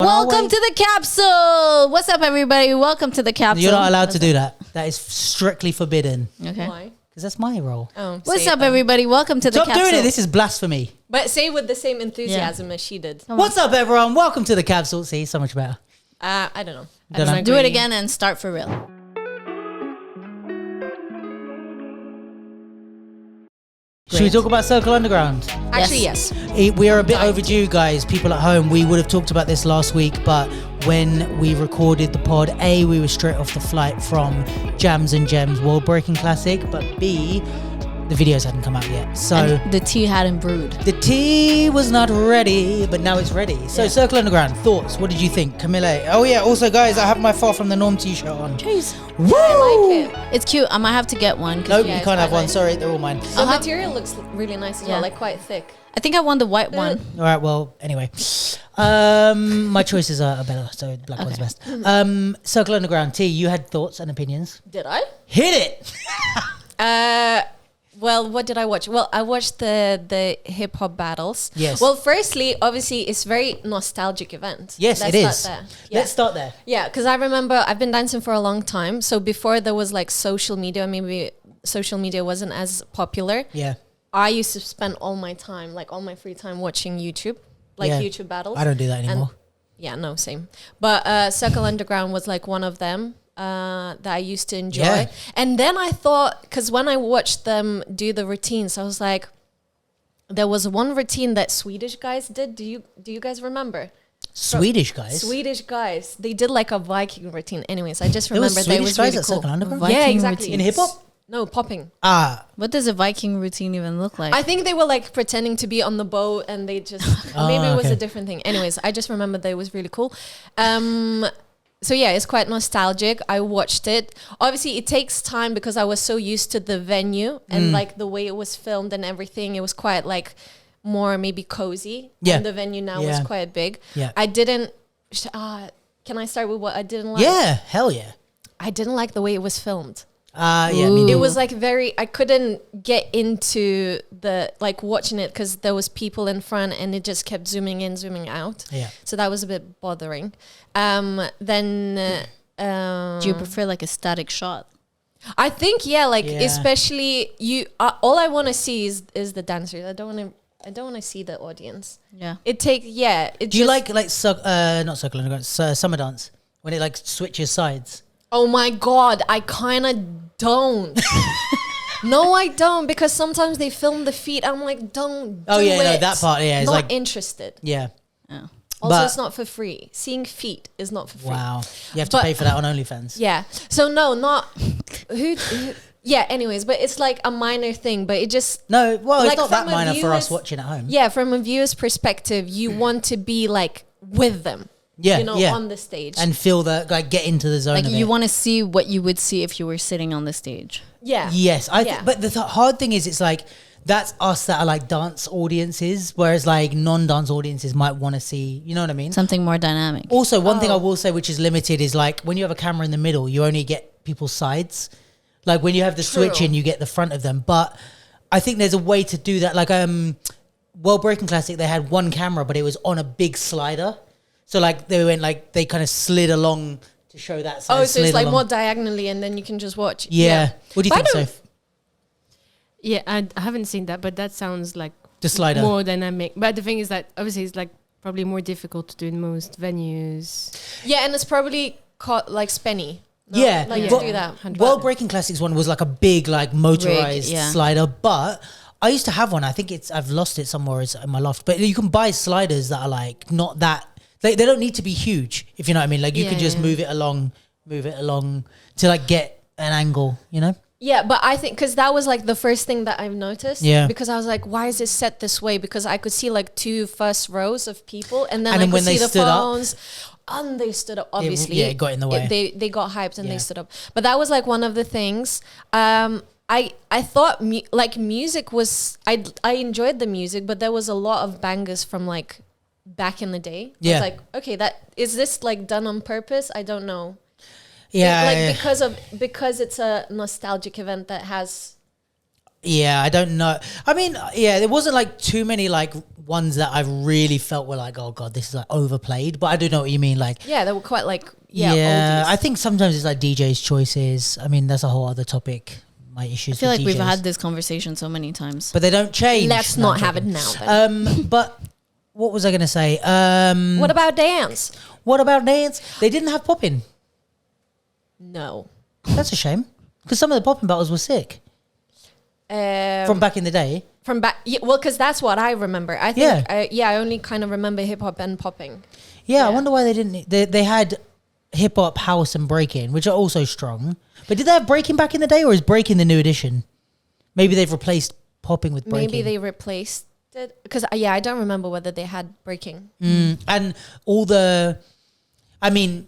Welcome to the Capsule. What's up, everybody? Welcome to the Capsule. You're not allowed to do that. That is strictly forbidden. Okay. Why? Because that's my role. Oh, What's up, everybody? Welcome to the Stop Capsule. doing it. This is blasphemy. But say with the same enthusiasm as she did. What's up, everyone? Welcome to the Capsule. See, so much better. I don't know. Don't know. Do it again and start for real. Should we talk about Cercle Underground? Actually, yes. We are a bit overdue, guys. People at home, we would have talked about this last week, but when we recorded the pod, A, we were straight off the flight from Jams and Gems World Breaking Classic, but B, the videos hadn't come out yet. So And the tea hadn't brewed. the tea was not ready, but now it's ready. So Cercle Underground, thoughts? What did you think? Camille? Oh yeah, also guys, I have my Far From the Norm t-shirt on. Jeez. Woo! I like it. It's cute. I might have to get one. Nope, Yeah, you it's can't have quite one. nice. Sorry, they're all mine. The material looks really nice as well, Yeah. like quite thick. I think I want the white one. All right, well, anyway. My choices are better, so black one's best. Cercle Underground, T, you had thoughts and opinions. Did I? Hit it! Well, what did I watch? Well, I watched the hip hop battles. Yes. Well, firstly, obviously, it's very nostalgic event. Yes, Let's it is. start there. Yeah. Let's start there. Yeah, because I remember I've been dancing for a long time. So before there was like social media, maybe social media wasn't as popular. Yeah. I used to spend all my time, like all my free time, watching YouTube, like Yeah. YouTube battles. I don't do that anymore. Yeah, no, same. But Cercle Underground was like one of them that I used to enjoy. Yeah. And then I thought, because when I watched them do the routines, I was like, there was one routine that Swedish guys did. Do you guys remember? Swedish guys? Swedish guys. They did like a Viking routine. Anyways, I just There was remember they Swedish was guys really at cool. Cercle Underground? Viking Yeah, exactly. routine. In hip-hop? No, popping. What does a Viking routine even look like? I think they were like pretending to be on the boat and they just maybe it was okay. a different thing. Anyways, I just remember that it was really cool. So yeah, it's quite nostalgic. I watched it. Obviously, it takes time because I was so used to the venue and like the way it was filmed and everything. It was quite like more maybe cozy. Yeah. And the venue now was quite big. Yeah. I didn't. Can I start with what I didn't like? Yeah, hell yeah. I didn't like the way it was filmed. Yeah, me Ooh. It neither. was like I couldn't get into the like watching it because there was people in front and it just kept zooming in, zooming out. Yeah. So that was a bit bothering. Then Do you prefer like a static shot? I think like Yeah. especially you. All I want to see is the dancers. I don't want to see the audience. Yeah. It takes Do you like not Cercle Underground, Summer Dance, when it like switches sides? Oh my god, I kind of don't. No, I don't, because sometimes they film the feet. I'm like, don't. Oh, do yeah, no, it. that part, yeah, it's not like- interested. Yeah. Oh. Also, But- it's not for free. Seeing feet is not for free. Wow. You have to But- pay for that on OnlyFans. Yeah. So no, not who. Yeah. Anyways, but it's like a minor thing. But it just No, well, Like, it's not that from a minor for us viewer's- watching at home. yeah, from a viewer's perspective, you want to be like with them. Yeah, You know, yeah. on the stage. And feel that, like, get into the zone Like of you it. want to see what you would see if you were sitting on the stage. yeah. Yes, Yeah. but the hard thing is, it's like that's us that are like dance audiences, whereas like non-dance audiences might want to see. You know what I mean? Something more dynamic. Also, one thing I will say, which is limited, is like when you have a camera in the middle, you only get people's sides. Like when you have the switch True. in, you get the front of them. But I think there's a way to do that. Like World Breaking Classic, they had one camera, but it was on a big slider. So like they went like they kind of slid along to show that side. Oh, so it's slid like along. more diagonally, and then you can just watch. Yeah. What do you But I think, don't- Soph? Yeah, I haven't seen that, but that sounds like The slider. more dynamic. But the thing is that obviously it's like probably more difficult to do in most venues. Yeah, and it's probably caught like spenny. No? Yeah, Like Yeah. to do that. World Breaking Classics one was like a big like motorized yeah. slider, but I used to have one. I think I've lost it somewhere in my loft. But you can buy sliders that are like not that. They don't need to be huge, if you know what I mean. Like you Yeah, can just yeah. move it along to like get an angle. You know? Yeah, but I think because that was like the first thing that I've noticed. Yeah. Because I was like, why is it set this way? Because I could see like two first rows of people, and then And I then could when see they the stood up- phones. And they stood up, obviously. yeah, it got in the way. They got hyped and Yeah. they stood up. But that was like one of the things. I thought like music was. I enjoyed the music, but there was a lot of bangers from like back in the day. Yeah. I was like, okay, is this like done on purpose? I don't know. Yeah. Like yeah. because it's a nostalgic event that has Yeah, I don't know. I mean, yeah, there wasn't like too many like ones that I really felt were like, oh god, this is like overplayed. But I do know what you mean. Like, Yeah, they were quite like yeah, oldies. I think sometimes it's like DJ's choices. I mean, that's a whole other topic. My issues. I feel with like we've DJs. had this conversation so many times. but they don't change. Let's No, not I'm have it joking. now. Then. But what was I going to say? What about dance? What about dance? They didn't have popping. No. That's a shame because some of the popping battles were sick from back in the day. From back, yeah, well, because that's what I remember. I think, I only kind of remember hip hop and popping. Yeah, I Yeah. wonder why they didn't. They had hip hop, house, and breaking, which are also strong. But did they have breaking back in the day, or is breaking the new edition? Maybe they've replaced popping with breaking. Maybe they replaced it because I don't remember whether they had breaking. And all the, I mean,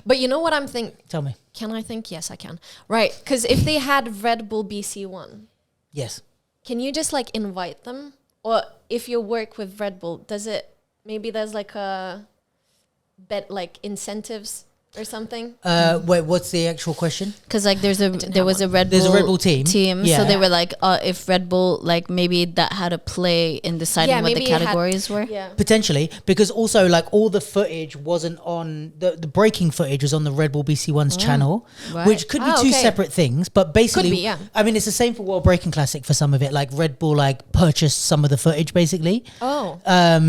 But you know what I'm thinking? tell me. Can I think? Yes, I can. Right, because if they had Red Bull BC1, Yes. can you just like invite them? Or if you work with Red Bull, does it? Maybe there's like a bet like incentives or something. Wait, what's the actual question? Because like there was a Red Bull There's a Red Bull team. so Yeah. they were like, if Red Bull, like maybe that had a play in deciding Yeah, what the maybe it had- categories were. Yeah. Potentially, because also like all the footage wasn't on the breaking footage was on the Red Bull BC1's channel, right. which could be Oh, two okay. separate things. But basically, Could be, yeah. I mean, it's the same for World Breaking Classic for some of it. Like Red Bull like purchased some of the footage basically. Oh.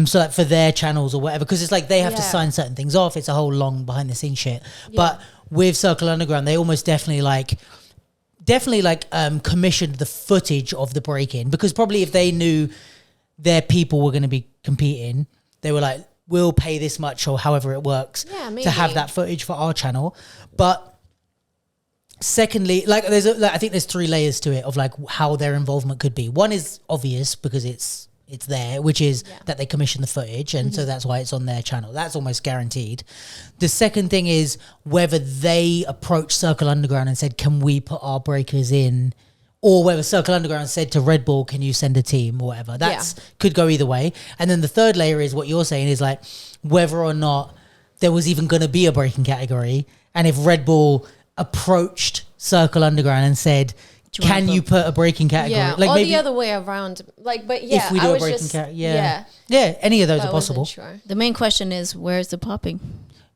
So like for their channels or whatever, because it's like they have to Yeah. sign certain things off. It's a whole long behind the scenes shit. But with Circle Underground, they almost definitely commissioned the footage of the break-in, because probably if they knew their people were going to be competing, they were like, we'll pay this much or however it works Yeah, to have maybe. that footage for our channel. But secondly, like I think there's three layers to it of like how their involvement could be. One is obvious because it's there, which is that they commission the footage, and so that's why it's on their channel. That's almost guaranteed. The second thing is whether they approached Circle Underground and said, can we put our breakers in, or whether Circle Underground said to Red Bull, can you send a team or whatever. That's could go either way. And then the third layer is what you're saying is like whether or not there was even going to be a breaking category, and if Red Bull approached Circle Underground and said, can you put a breaking category? Yeah, Like or maybe the other way around. Like, but yeah, if we I do a was breaking just, category, yeah, any of those I are wasn't possible. Sure. The main question is, where's the popping?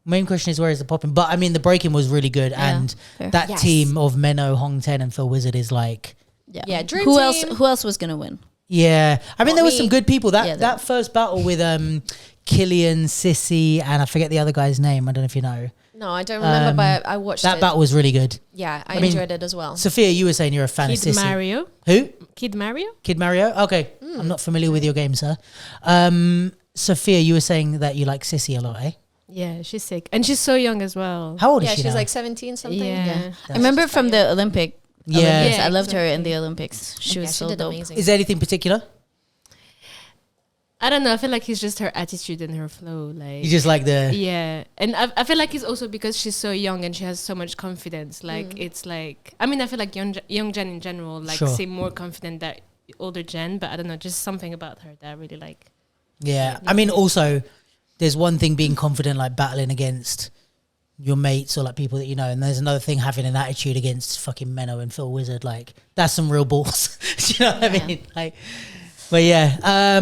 Main question is where is the popping? But I mean, the breaking was really good, Yeah, and fair. that Yes. team of Menno, Hong Ten, and Phil Wizard is like, Yeah, Dream Who Team. else was gonna win? yeah. I mean, Not there was me. some good people. That Yeah, that first battle with Killian, Sissy, and I forget the other guy's name. I don't know if you know. No, I don't remember, but I watched That it. battle was really good. Yeah, I mean, enjoyed it as well. Sophia, you were saying you're a fan of Kid Sissy. Mario. Who? Kid Mario? Kid Mario? Okay. I'm not familiar with your game, sir. Sophia, you were saying that you like Sissy a lot, eh? Yeah, she's sick. And she's so young as well. How old is Yeah, she she's now? like 17 something. Yeah. I remember from the Olympics. Yeah. I loved her in the Olympics. She Yeah, was she so did dope. amazing. Is there anything particular? I don't know. I feel like it's just her attitude and her flow. Like You just like the... yeah, and I feel like it's also because she's so young and she has so much confidence. Like it's like I mean I feel like young gen in general like Sure. seem more confident than older gen, but I don't know, just something about her that I really like. Yeah. I mean, also, there's one thing being confident, like battling against your mates or like people that you know, and there's another thing having an attitude against fucking Menno and Phil Wizard. Like, that's some real balls. Do you know what I mean? Like, but yeah,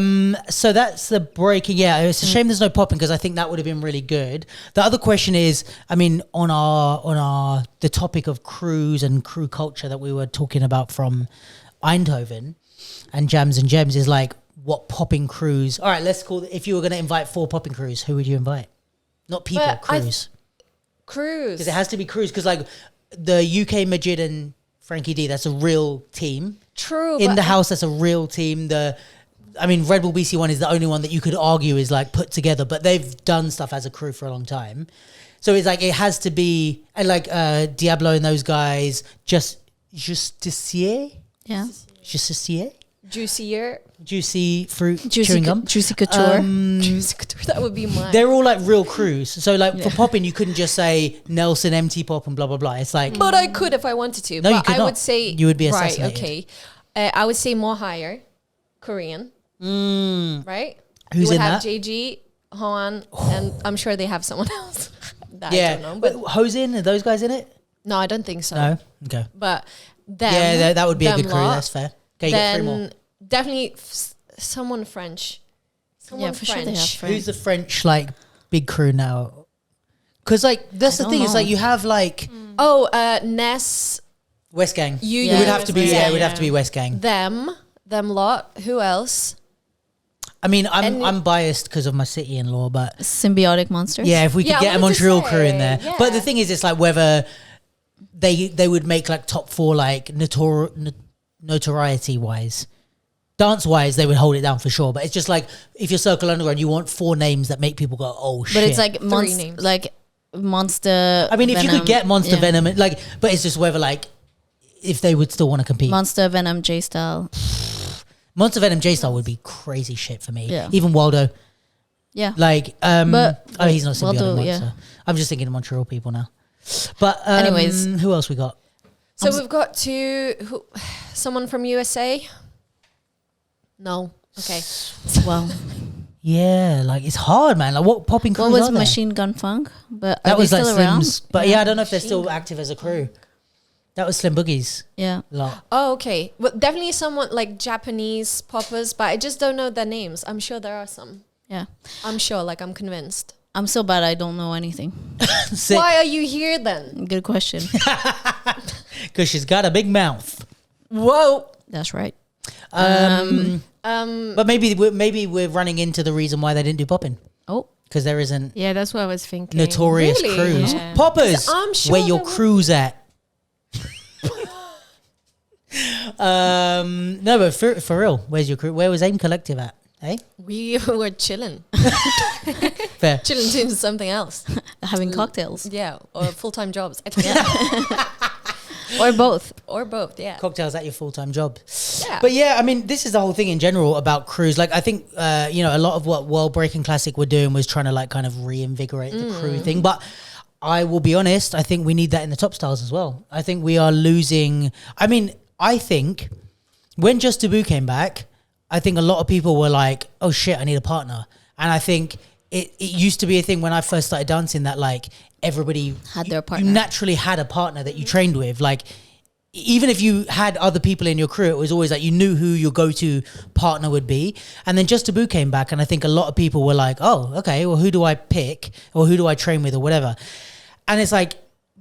so that's the breaking. Yeah, it's a shame there's no popping because I think that would have been really good. The other question is, I mean, on the topic of crews and crew culture that we were talking about from Eindhoven and Jams and Gems is like, what popping crews? All right, let's call it. If you were going to invite 4 popping crews, who would you invite? Not people, But crews. Cruise. Because it has to be crews. Because like the UK Majid and Frankie D, that's a real team. True. In but the house, that's a real team. I mean, Red Bull BC1 is the only one that you could argue is like put together, but they've done stuff as a crew for a long time. So it's like it has to be, and like Diablo and those guys, Justicier, Yeah. Justicier, Juicier. Juicy Fruit Chewing Gum. Juicy Couture. That would be mine. They're all like real crews. So like for popping, you couldn't just say Nelson MT Pop and blah blah blah. It's like But I could if I wanted to. No, but you could I not. would say You would be right. assassinated. Okay, I would say more higher, Korean. Right. Who's you would in have that? JG, Han, and I'm sure they have someone else. that I yeah. don't know, But but Hosin, are those guys in it? no, I don't think so. No. Okay. But them. Yeah, that would be a them good crew. lot. That's fair. Okay, you get 3 more. Then definitely someone French. Someone for sure they have French. Who's the French like big crew now? Because like that's the don't thing. It's know. like you have like Oh, Ness. West Gang. You It would yeah, have to be. yeah, It would have to be West Gang. them lot. Who else? I mean, And- I'm biased because of my city-in-law, but Symbiotic monsters. yeah, if we could Yeah, I get a wanted to Montreal crew in say, there. yeah. But the thing is, it's like whether they would make like top 4 like notoriety wise. Dance wise, they would hold it down for sure. But it's just like if you're Circle Underground, you want 4 names that make people go, oh shit. But it's like names. like Monster. I mean, if you Venom, could get Monster yeah. Venom, like, but it's just whether like if they would still want to compete. Monster Venom J Style. Monster Venom J Star would be crazy shit for me. Yeah. Even Waldo, Yeah. like, But- oh, he's not symbiotic Waldo, monster. yeah. I'm just thinking of Montreal people now. But Anyways. who else we got? So we've got someone from USA. No. Okay. Well, Yeah, like it's hard, man. Like what popping crews what was are there? Machine Gun Funk? But That are they was like still around? Slim's, but yeah, I don't know if they're still active as a crew. That was Slim Boogie's Yeah. lot. Oh, okay. Well, definitely someone like Japanese poppers, but I just don't know their names. I'm sure there are some. Yeah. I'm sure, like I'm convinced. I'm so bad I don't know anything. Sick, Why are you here then? Good question. because she's got a big mouth. Whoa. That's right. But maybe we're running into the reason why they didn't do popping Oh. because there isn't Yeah, that's what I was thinking. notorious Really? crews. Yeah. Poppers, I'm sure where your there were- crew's at. No, but for real, where's your crew? Where was AIM Collective at? Hey, We were chilling. fair. Chilling doing something else. Having cocktails. Yeah. Or full-time jobs. Or both. Or both, yeah. Cocktails at your full-time job. Yeah. But yeah, I mean, this is the whole thing in general about crews. Like, I think, a lot of what World Breaking Classic were doing was trying to like kind of reinvigorate the crew thing. But I will be honest, I think we need that in the top styles as well. I think we are losing. I mean, I think when Just Taboo came back, I think a lot of people were like, oh shit, I need a partner. And I think it used to be a thing when I first started dancing that like everybody Had their you partner. naturally had a partner that you trained with. Like, even if you had other people in your crew, it was always like you knew who your go-to partner would be. And then Just Taboo came back, and I think a lot of people were like, oh, okay, well, who do I pick or who do I train with or whatever? And it's like,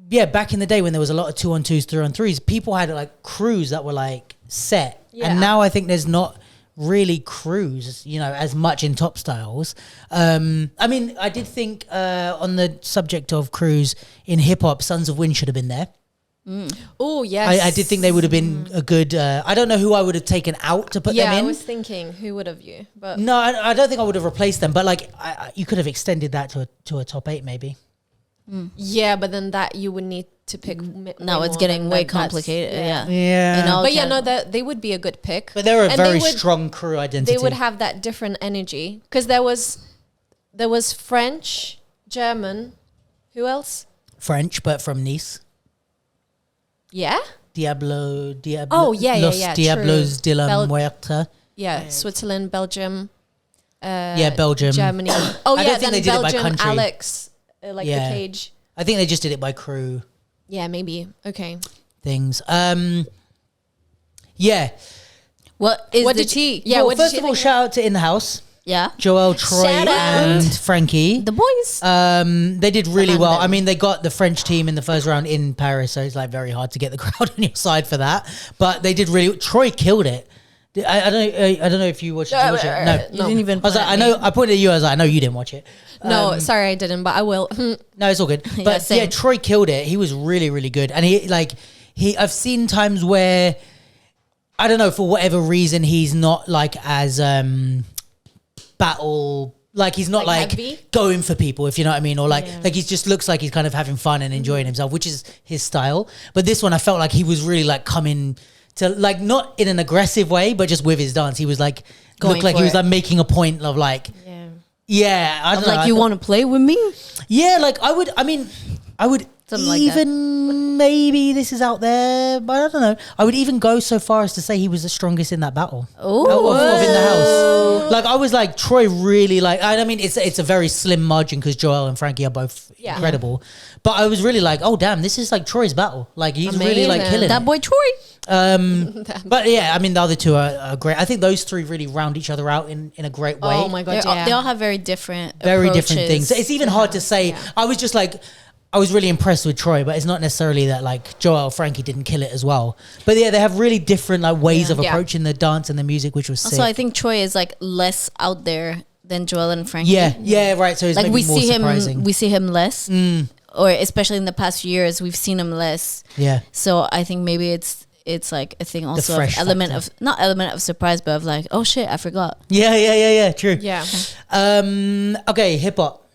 yeah, back in the day when there was a lot of 2-on-2s, 3-on-3s, people had like crews that were like set. Yeah. And now I think there's not really crews, as much in top styles. I mean, I did think on the subject of crews in hip hop, Sons of Wind should have been there. Oh, yes. I did think they would have been a good. I don't know who I would have taken out to put Yeah, them I in. was thinking, who would have you? But No, I don't think I would have replaced them. But like, you could have extended that to a top 8 maybe. yeah, but then that you would need to pick. Now it's getting way complicated. Yeah. Yeah. And all But yeah, can- no, they would be a good pick. But they're a And very they would- strong crew identity. They would have that different energy because there was French, German, who else? French, but from Nice. Yeah, Diablo. Oh, yeah, Los yeah, Diablos true. de la Bel- Muerta. yeah. Switzerland, Belgium. Yeah, Belgium. Germany. Oh I yeah, don't think then they did it by Belgium. country. Alex, like Yeah. the cage. I think they just did it by crew Yeah, maybe. Okay. things. Yeah. What is What the did tea? Yeah. Well, what did first you of all, think? shout out to In the House. Yeah. Joel, Troy, Shout out. and Frankie. The boys. They did really Among well. them. I mean, they got the French team in the first round in Paris, so it's like very hard to get the crowd on your side for that. But they did really. Troy killed it. I don't know if you watched it. Did you watch it? No. You didn't even. I was like, point I at know. me. I pointed at you. I was like, I know you didn't watch it. No, sorry, I didn't, but I will. No, it's all good. Yeah, But yeah, same. Troy killed it. He was really, really good. And I've seen times where, I don't know, for whatever reason, he's not like as battle, like he's not Like like heavy? going for people, if you know what I mean, or like Yeah. like he just looks like he's kind of having fun and enjoying himself, which is his style. But this one, I felt like he was really like coming to like not in an aggressive way, but just with his dance, he was like Going looked like for he was it. like making a point of like, Yeah. yeah, I don't know. Like I you thought- want to play with me? yeah, like I would Something like that. even maybe this is out there, but I don't know. I would even go so far as to say he was the strongest in that battle. Oh, Of in the house. Like I was like Troy really like. I mean, it's a very slim margin because Joel and Frankie are both incredible. But I was really like, oh damn, this is like Troy's battle. Like he's really like Amazing. killing that it. boy Troy. But yeah, I mean the other two are great. I think those three really round each other out in a great way. Oh my god, They all have very different Different approaches. things. So it's even hard to say. I was just like, I was really impressed with Troy, but it's not necessarily that like Joel Frankie didn't kill it as well. But yeah, they have really different like ways of approaching the dance and the music, which was sick. Also, I think Troy is like less out there than Joel and Frankie. Yeah, right. So it's like maybe we more see surprising. him, we see him less, or especially in the past few years, we've seen him less. Yeah. So I think maybe it's like a thing also of fresh element factor. of not element of surprise, but of like, oh shit, I forgot. Yeah. True. Yeah. Okay, hip hop.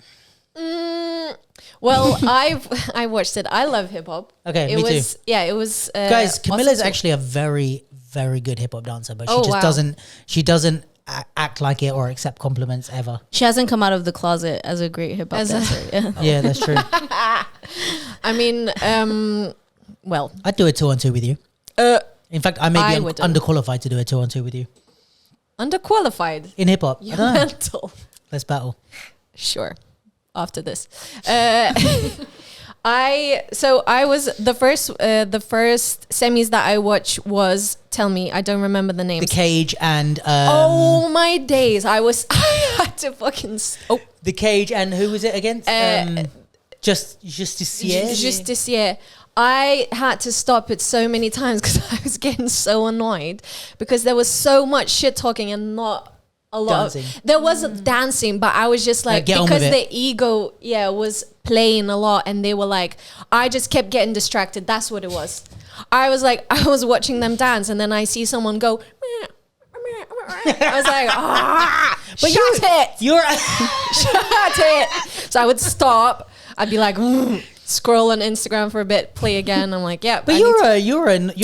Well, I watched it. I love hip hop. Okay, it me was, too. Yeah, it was. Guys, Camilla's awesome. actually a very, very good hip hop dancer, but Oh, she just wow. doesn't. She doesn't act like it or accept compliments ever. She hasn't come out of the closet as a great hip hop As a- dancer. Yeah. Yeah, that's true. I mean, well, I'd do a 2-on-2 with you. In fact, I may I be would do. underqualified to do a 2-on-2 with you underqualified. in hip hop. I You're don't know. mental. Let's battle. Sure. After this, I was the first semis that I watched was, tell me, I don't remember the names. The Cage and Oh my days! I had to fucking The Cage and who was it against? Justicier. I had to stop it so many times because I was getting so annoyed because there was so much shit talking and not a lot. Dancing. There was dancing, but I was just like get on because with the ego, was playing a lot, and they were like, I just kept getting distracted. That's what it was. I was like, I was watching them dance, and then I see someone go. I was like, but shut it. You're Shut it. So I would stop. I'd be like, scroll on Instagram for a bit, play again. I'm like, yeah. But you're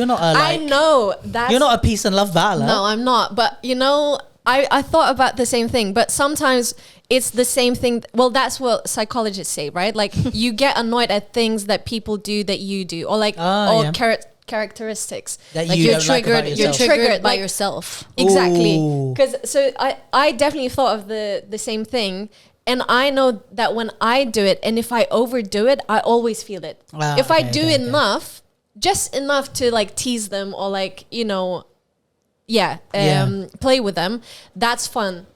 not a I like, know that you're not a peace and love battler. No, I'm not. But you know, I thought about the same thing. But sometimes it's the same thing. Well, that's what psychologists say, right? Like you get annoyed at things that people do that you do, or like characteristics that Like you you're don't like about triggered. You're yourself. triggered by like- yourself. Exactly. Ooh. Because so I definitely thought of the same thing. And I know that when I do it, and if I overdo it, I always feel it. Ah, if I okay, do okay. enough, just enough to like tease them or like, you know, play with them, that's fun.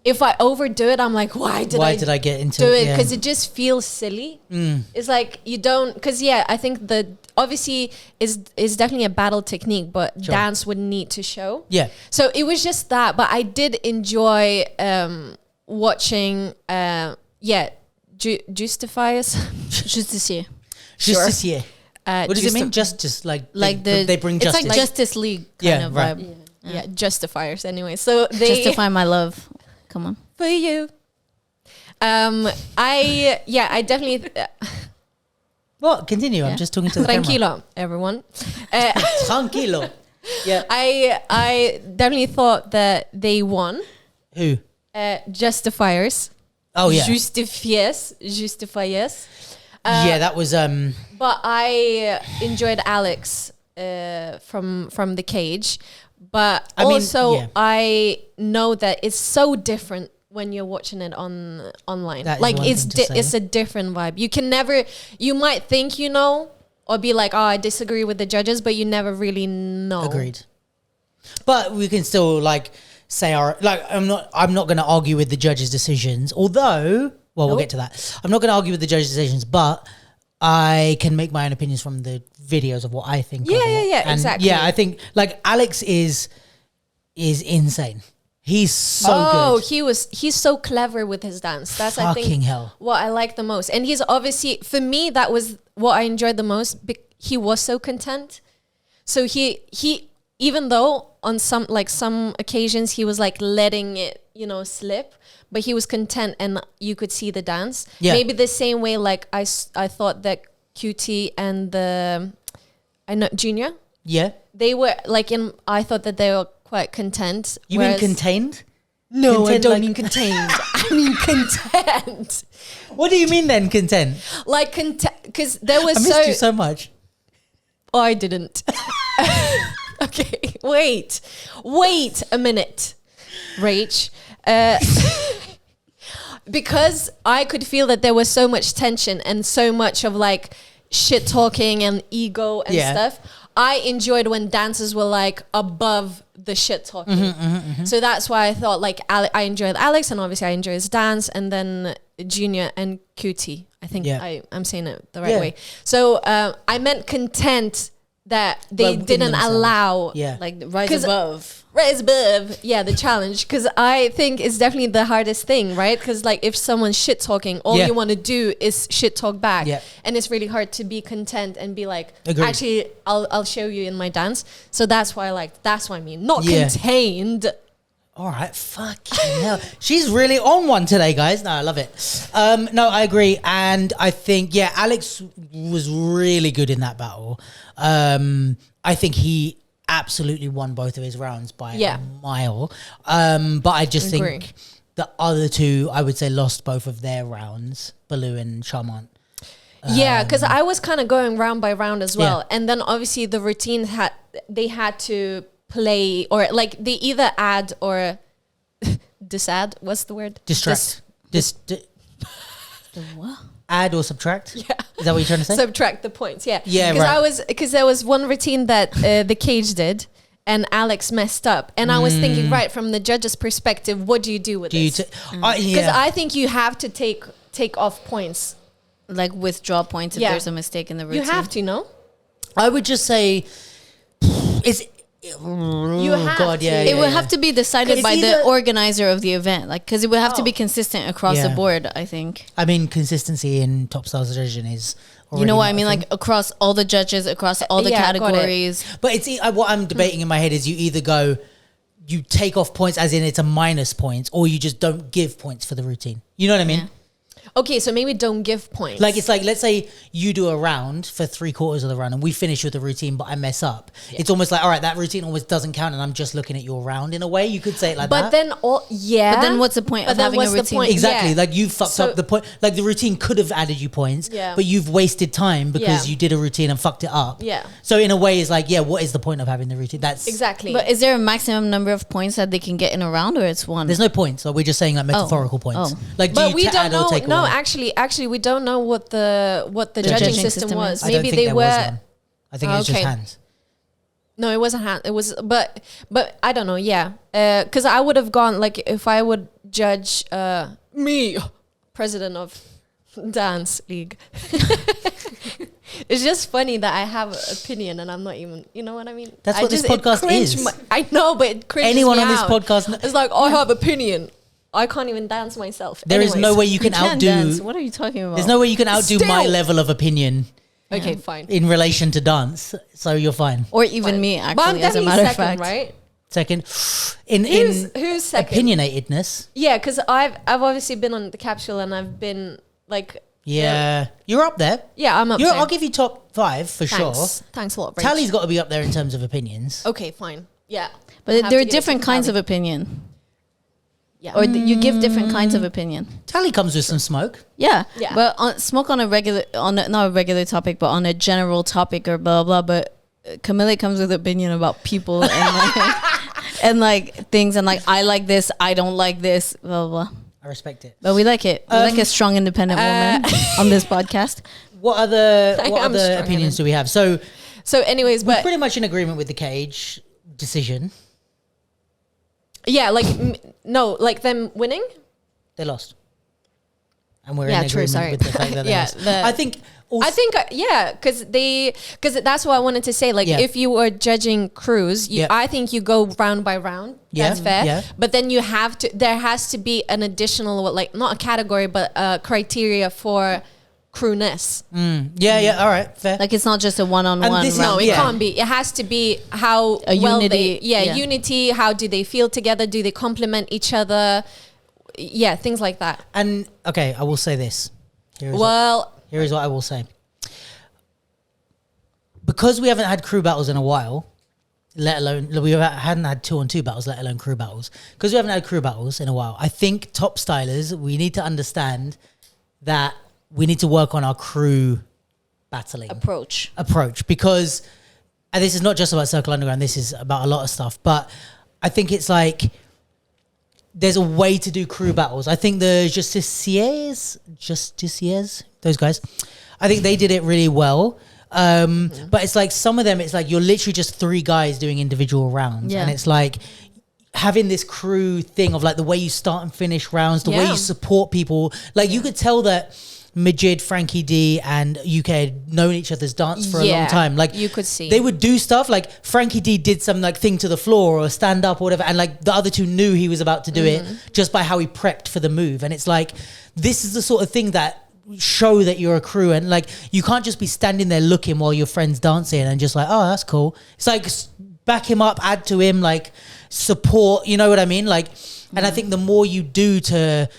If I overdo it, I'm like, why did I get into do it? Yeah. Because it just feels silly. It's like you don't, because I think obviously is definitely a battle technique, but dance would need to show. Yeah. So it was just that, but I did enjoy watching. Justifiers. Justicier. Justicier. What does it mean? Justi- Justice, like They bring it's justice. like Justice League kind of right. vibe. Yeah, Justifiers. Anyway, so they Justify my love. Come on. for you. I definitely What? Continue. I'm just talking to the camera. tranquilo, everyone. Tranquilo. Yeah. I definitely thought that they won. Who? Justifiers. Oh yeah. Justifiers. Yeah, that was But I enjoyed Alex from the Cage. But I mean, also yeah. I know that it's so different when you're watching it online. That is Like one it's thing to say. it's a different vibe. You might think you know or be like, oh, I disagree with the judges, but you never really know. agreed. But we can still like say I'm not going to argue with the judges' decisions, although we'll get to that. I'm not going to argue with the judges' decisions, but I can make my own opinions from the videos of what I think. Yeah, of it. yeah, And exactly. Yeah, I think like Alex is insane. He's so good. He's so clever with his dance. That's I Fucking think hell. what I like the most. And he's obviously, for me, that was what I enjoyed the most. He was so content. So he even though on some occasions he was like letting it, slip, but he was content and you could see the dance. Yeah. Maybe the same way like I thought that QT and Junior, Yeah. they were I thought that they were quite content. You mean whereas- contained? No, I Content, don't like- mean contained. I mean content. What do you mean then, content? Like content. because there was I missed you so much. Oh, I didn't. Okay, wait a minute, Rach. Because I could feel that there was so much tension and so much of like shit talking and ego and stuff. I enjoyed when dancers were like above the shit talking. So that's why I thought like I enjoyed Alex, and obviously I enjoyed his dance, and then Junior and QT. I think I'm saying it the right way. So I meant content that they didn't allow like rise above. Rise above, the challenge, because I think it's definitely the hardest thing, right? Because like if someone's shit talking, all you want to do is shit talk back, and it's really hard to be content and be like, actually, I'll show you in my dance. So that's why I mean, not contained. All right, fucking hell. She's really on one today, guys. No, I love it. No, I agree. And I think, Alex was really good in that battle. I think he absolutely won both of his rounds by a mile. But I just think the other two, I would say, lost both of their rounds, Baloo and Charmant. Because I was kind of going round by round as well. And then obviously the routine they had to play, or like they either add or disadd. What's the word? Distract. The what? Add or subtract? Yeah. Is that what you're trying to say? Subtract the points, Yeah, Because there was one routine that the cage did, and Alex messed up. And I was thinking, right, from the judge's perspective, what do you do with this? Because I think you have to take off points. Like withdraw points if there's a mistake in the routine. You have to, no? I would just say it's... You have to. It would have to be decided by the organizer of the event, like, because it would have to be consistent across the board, I think. I mean, consistency in top styles judging is, you know what I mean, like across all the judges, across all the categories. But it's what I'm debating in my head is you either go, you take off points as in it's a minus points, or you just don't give points for the routine. You know what I mean? Okay, so maybe don't give points. Like, it's like, let's say you do a round for 3/4 of the round and we finish with the routine, but I mess up. It's almost like, all right, that routine almost doesn't count and I'm just looking at your round in a way. You could say it like that. But then, But then what's the point of having a routine? Exactly. Like, you fucked up the point. Like, the routine could have added you points, but you've wasted time because you did a routine and fucked it up. Yeah. So in a way, it's like, what is the point of having the routine? That's exactly. But is there a maximum number of points that they can get in a round, or it's one? There's no points. So we're just saying like metaphorical points. Like, but we don't know. Take no, away? actually, we don't know what the judging system was. Maybe they were. I think it was just hands. No, it wasn't hand. It was, but I don't know. Yeah, because I would have gone like if I would judge me, president of dance league. It's just funny that I have an opinion and I'm not even. You know what I mean? That's what this podcast is. I know, but it cringes Anyone me on this out. podcast, it's like I have opinion. I can't even dance myself. There is no way you can outdo. Dance. What are you talking about? There's no way you can outdo my level of opinion. Okay, fine. In relation to dance, so you're fine. Or even me, actually, But I'm as a definitely matter of second, fact. right? Second, Who's second? Opinionatedness. Yeah, because I've obviously been on the Capsule and I've been like. Yeah, you're up there. Yeah, I'm up there. I'll give you top 5 for sure. Thanks a lot, Rach. Tally's got to be up there in terms of opinions. Okay, fine. Yeah. But there are different kinds of opinion. Yeah. Or you give different kinds of opinion. Tally comes with some smoke. Yeah. Yeah. But smoke on a regular, not a regular topic, but on a general topic or blah, blah, but Camille comes with opinion about people and like things and like, I like this, I don't like this, blah, blah, blah. I respect it. But we like it. We like a strong, independent woman on this podcast. What other opinions do we have? So anyways, we're but pretty much in agreement with the cage decision. yeah, like no, like them winning. They lost. And we're in agreement with the fact that they lost. I think because that's what I wanted to say. Like if you were judging crews, I think you go round by round. That's fair. Yeah. But then there has to be an additional, like not a category, but a criteria for crewness. All right, fair. Like it's not just a one-on-one round. No, it can't be. It has to be how unity. Unity. How do they feel together? Do they complement each other? Yeah, things like that. And okay, I will say this. Here is what I will say. Because we haven't had crew battles in a while, let alone we hadn't had 2-on-2 battles, let alone crew battles. Because we haven't had crew battles in a while, I think top stylers, we need to understand that we need to work on our crew battling approach, because, and this is not just about Cercle Underground, this is about a lot of stuff, but I think it's like there's a way to do crew battles. I think the Justiciers, those guys, I think they did it really well. But it's like some of them, it's like you're literally just 3 guys doing individual rounds, and it's like having this crew thing of like the way you start and finish rounds, the way you support people. Like you could tell that Majid, Frankie D and UK had known each other's dance for a long time. Like you could see they would do stuff like Frankie D did some like thing to the floor or stand up or whatever, and like the other 2 knew he was about to do it just by how he prepped for the move. And it's like this is the sort of thing that show that you're a crew, and like you can't just be standing there looking while your friend's dancing and just like, oh, that's cool. It's like back him up, add to him, like support, you know what I mean? Like, and I think the more you do to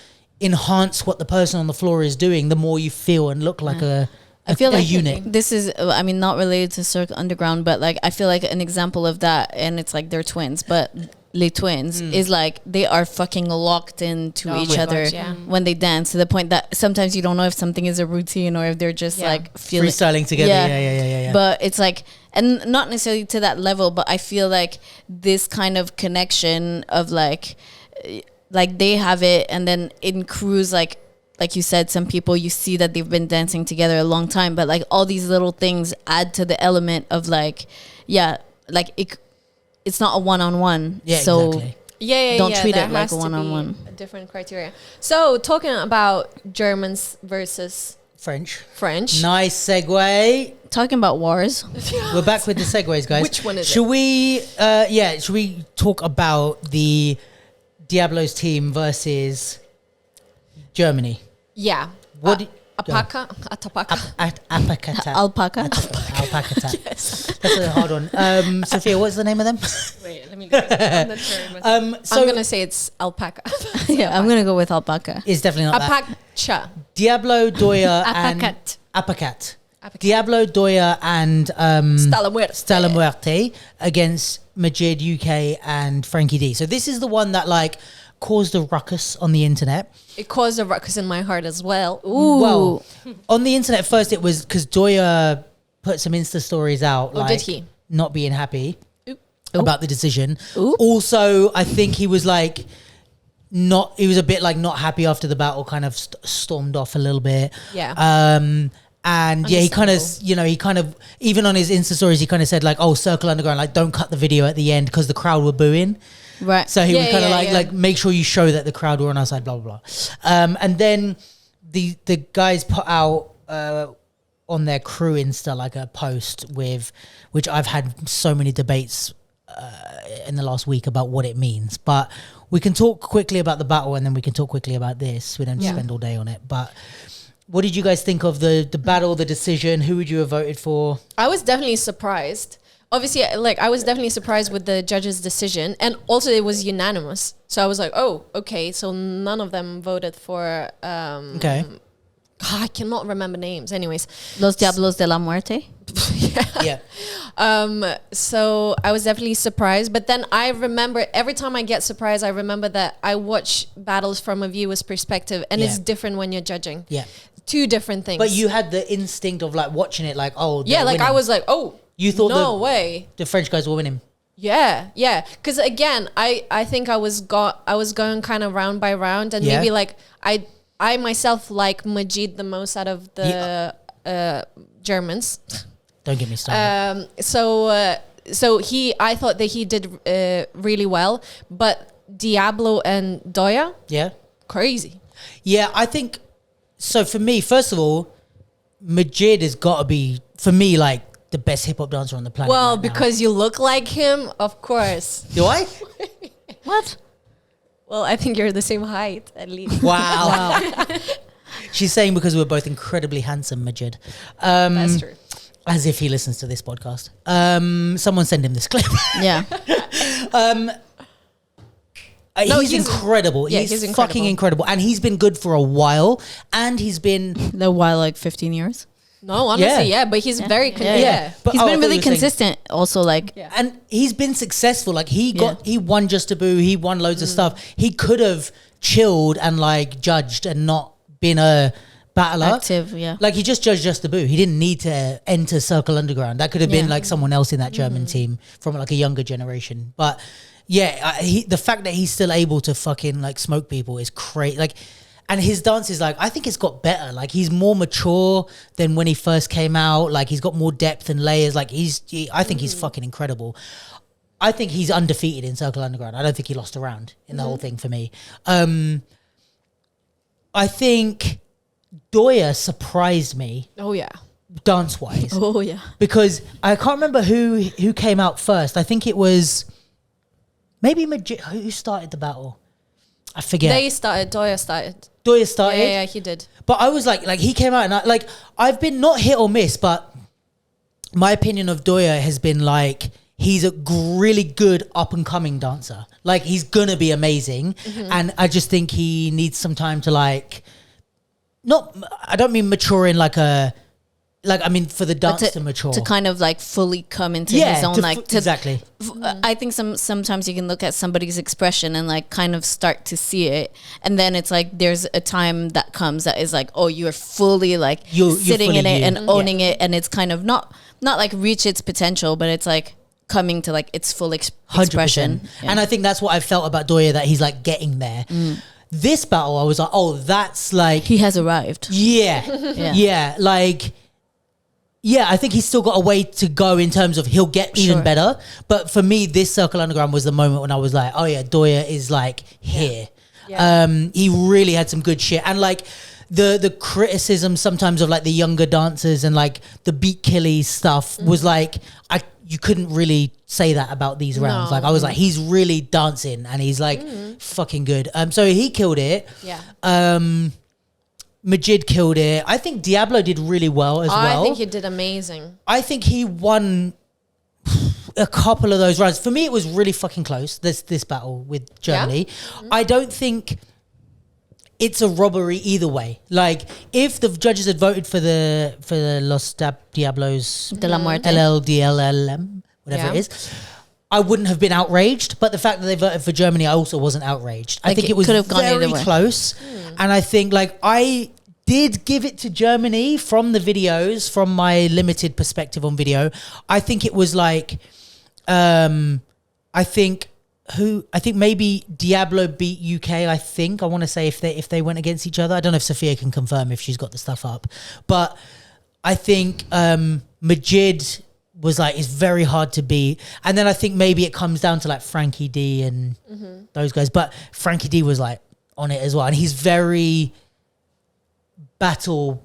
enhance what the person on the floor is doing, the more you feel and look like a unit. This is, I mean, not related to Cercle Underground, but like I feel like an example of that, and it's like they're twins, but Les Twins is like they are fucking locked into each other when they dance, to the point that sometimes you don't know if something is a routine or if they're just like feeling freestyling together. Yeah. But it's like, and not necessarily to that level, but I feel like this kind of connection of like they have it, and then in crews, like you said, some people you see that they've been dancing together a long time, but like all these little things add to the element of like, it's not a one-on-one. Yeah, so exactly. Don't treat it like a one-on-one. A different criteria. So talking about Germans versus French. Nice segue. Talking about wars. We're back with the segues, guys. Which one is should we talk about the Diablos team versus Germany? Yeah. What Alpaca. Alpaca. Yes. That's a hard one. Sophia, what's the name of them? Wait, let me look it up. I'm not sure. I'm going to say it's alpaca. I'm going to go with alpaca. It's definitely not Apacha. Diablo, Doya, and Apacat. Diablo, Doya, and Stella Muerte against Majid, UK, and Frankie D. So this is the one that like caused a ruckus on the internet. It caused a ruckus in my heart as well. Ooh. Well, on the internet first, it was because Doya put some Insta stories out, like did he? Not being happy about the decision. Ooh. Also, I think he was like he was a bit like not happy after the battle, kind of stormed off a little bit. Yeah. And yeah, he kind of, even on his Insta stories, he kind of said like, oh, Cercle Underground, like don't cut the video at the end because the crowd were booing. Right. So he was kind of like make sure you show that the crowd were on our side, blah, blah, blah. And then the guys put out on their crew Insta like a post which I've had so many debates in the last week about what it means. But we can talk quickly about the battle, and then we can talk quickly about this. We don't spend all day on it. But what did you guys think of the battle, the decision? Who would you have voted for? I was definitely surprised. Obviously, like I was definitely surprised with the judge's decision, and also it was unanimous. So I was like, "Oh, okay." So none of them voted for. Okay. I cannot remember names. Anyways, Los Diablos de la Muerte. Yeah. So I was definitely surprised, but then I remember every time I get surprised, I remember that I watch battles from a viewer's perspective, and it's different when you're judging. Yeah. 2 different things. But you had the instinct of like watching it, like, oh, yeah, like winning. I was like, oh. You thought no way the French guys were winning. Yeah. Because again, I think I was going kind of round by round, and maybe like I myself like Majid the most out of the Germans. Don't get me started. So I thought that he did really well, but Diablo and Doya, crazy. Yeah, I think so. For me, first of all, Majid has got to be for me like the best hip hop dancer on the planet. Well, right because you look like him, of course. Do I? What? Well, I think you're the same height, at least. Wow. She's saying because we're both incredibly handsome, Majid. That's true. As if he listens to this podcast. Someone send him this clip. Yeah. He's incredible. Yeah, he's fucking incredible. And he's been good for a while. And he's been... The while, like 15 years. No, honestly, but he's very... But, he's been really consistent also, like... Yeah. And he's been successful. Like, he won Just to Boo. He won loads of stuff. He could have chilled and, like, judged and not been a battler. Active, yeah. Like he just judged Just the Boo. He didn't need to enter Circle Underground. That could have been like someone else in that German team from like a younger generation. But yeah, the fact that he's still able to fucking like smoke people is crazy. Like, and his dance is like, I think it's got better. Like he's more mature than when he first came out. Like he's got more depth and layers. Like I think he's fucking incredible. I think he's undefeated in Circle Underground. I don't think he lost a round in the whole thing for me. I think Doya surprised me. Oh yeah. Dance wise. Oh yeah. Because I can't remember who came out first. I think it was maybe who started the battle? I forget. They started. Doya started. Doya started. Yeah, he did. But I was like he came out and I've been not hit or miss, but my opinion of Doya has been like he's a really good up and coming dancer. Like he's gonna be amazing, and I just think he needs some time to like. I don't mean mature in I mean for the dance to mature, to kind of like fully come into his own, exactly. I think sometimes you can look at somebody's expression and like kind of start to see it, and then it's like there's a time that comes that is like, oh, you're fully like you're sitting fully in it and owning it, and it's kind of not like reach its potential, but it's like coming to like its full expression. And I think that's what I felt about Doya, that he's like getting there. This battle I was like, oh, that's like he has arrived. I think he's still got a way to go in terms of he'll get even better. But for me, this Circle Underground was the moment when I was like, oh yeah, Doya is like here. He really had some good shit. And like the criticism sometimes of like the younger dancers and like the beat killy stuff was like, you couldn't really say that about these rounds. Like I was like, he's really dancing and he's like fucking good. So he killed it. Majid killed it. I think Diablo did really well as well. I think he did amazing. I think he won a couple of those rounds. For me, it was really fucking close, this battle with Germany. I don't think it's a robbery either way. Like, if the judges had voted for the Los Diablos de la Muerte, LDDLM, whatever it is, I wouldn't have been outraged. But the fact that they voted for Germany, I also wasn't outraged. I think it was very close. And I think, like, I did give it to Germany from the videos, from my limited perspective on video. I think it was like, I think maybe Diablo beat UK. I want to say if they went against each other. I don't know if Sophia can confirm if she's got the stuff up, but I think Majid was like, it's very hard to beat. And then I think maybe it comes down to like Frankie D and those guys, but Frankie D was like on it as well, and he's very battle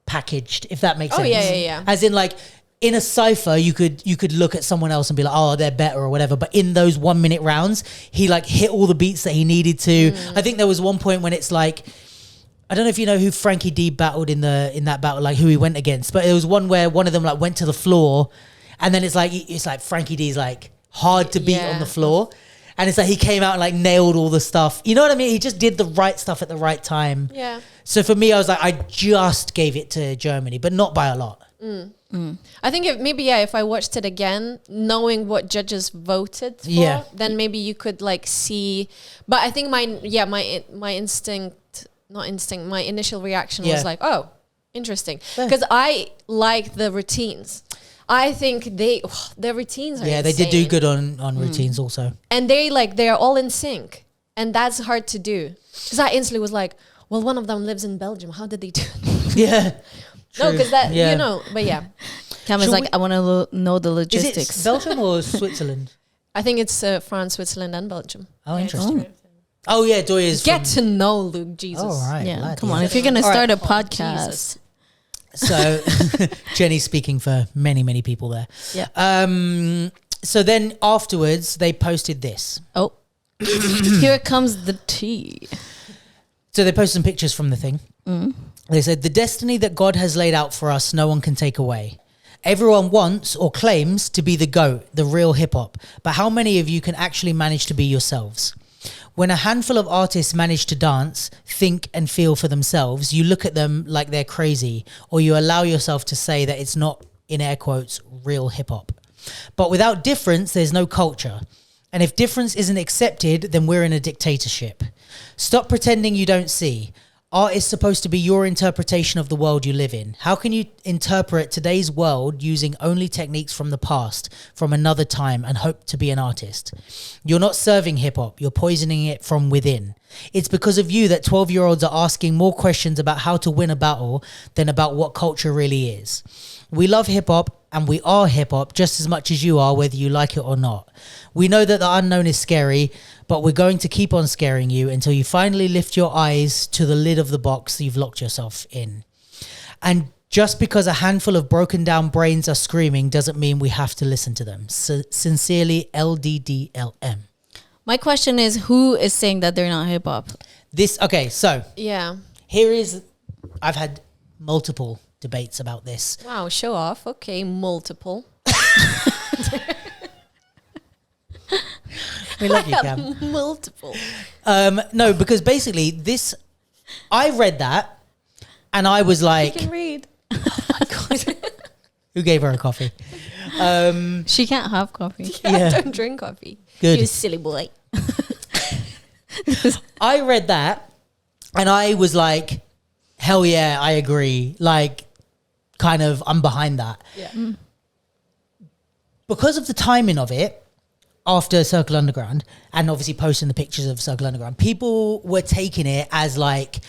packaged, if that makes sense. Yeah. As in, like, in a cypher, you could look at someone else and be like, oh, they're better or whatever. But in those 1 minute rounds, he like hit all the beats that he needed to. I think there was one point when it's like, I don't know if you know who Frankie D battled in that battle, like who he went against, but it was one where one of them like went to the floor, and then it's like Frankie D's like hard to beat on the floor. And it's like he came out and like nailed all the stuff. You know what I mean? He just did the right stuff at the right time. Yeah. So for me, I was like, I just gave it to Germany, but not by a lot. I think if I watched it again, knowing what judges voted for, then maybe you could like see. But I think my initial reaction was like, oh, interesting, because I like the routines. I think their routines are insane. They did do good on routines also. And they're all in sync. And that's hard to do. Because I instantly was like, well, one of them lives in Belgium. How did they do it? Yeah. No, because you know, but yeah. Cam is like, I want to know the logistics. Is it Belgium or Switzerland? I think it's France, Switzerland, and Belgium. Oh, interesting. Oh, yeah, Doya is Get to know Luke, Jesus. Oh, right. Yeah, come on. If you're going to start a podcast. So Jenny's speaking for many, many people there. Yeah. So then afterwards, they posted this. Oh, here comes the tea. So they posted some pictures from the thing. They said, the destiny that God has laid out for us, no one can take away. Everyone wants or claims to be the GOAT, the real hip hop. But how many of you can actually manage to be yourselves? When a handful of artists manage to dance, think and feel for themselves, you look at them like they're crazy, or you allow yourself to say that it's not, in air quotes, real hip hop. But without difference, there's no culture. And if difference isn't accepted, then we're in a dictatorship. Stop pretending you don't see. art is supposed to be your interpretation of the world you live in. How can you interpret today's world using only techniques from the past, from another time, and hope to be an artist? You're not serving hip-hop, you're poisoning it from within. It's because of you that 12-year-olds are asking more questions about how to win a battle than about what culture really is. We love hip-hop, and we are hip-hop just as much as you are, whether you like it or not. We know that the unknown is scary, but we're going to keep on scaring you until you finally lift your eyes to the lid of the box you've locked yourself in. And just because a handful of broken down brains are screaming doesn't mean we have to listen to them. Sincerely, LDDLM. My question is, who is saying that they're not hip hop? So Yeah. here is, I've had multiple debates about this. Wow, show off. Okay, multiple. We love you, Cam. Multiple. No, because basically this, I read that and I was like, You can read. who gave her a coffee? She can't have coffee. I don't drink coffee. Good. You silly boy. I read that and I was like, hell yeah, I agree. Like, kind of, I'm behind that. Yeah. Because of the timing of it, after Cercle Underground, and obviously posting the pictures of Cercle Underground, people were taking it as like,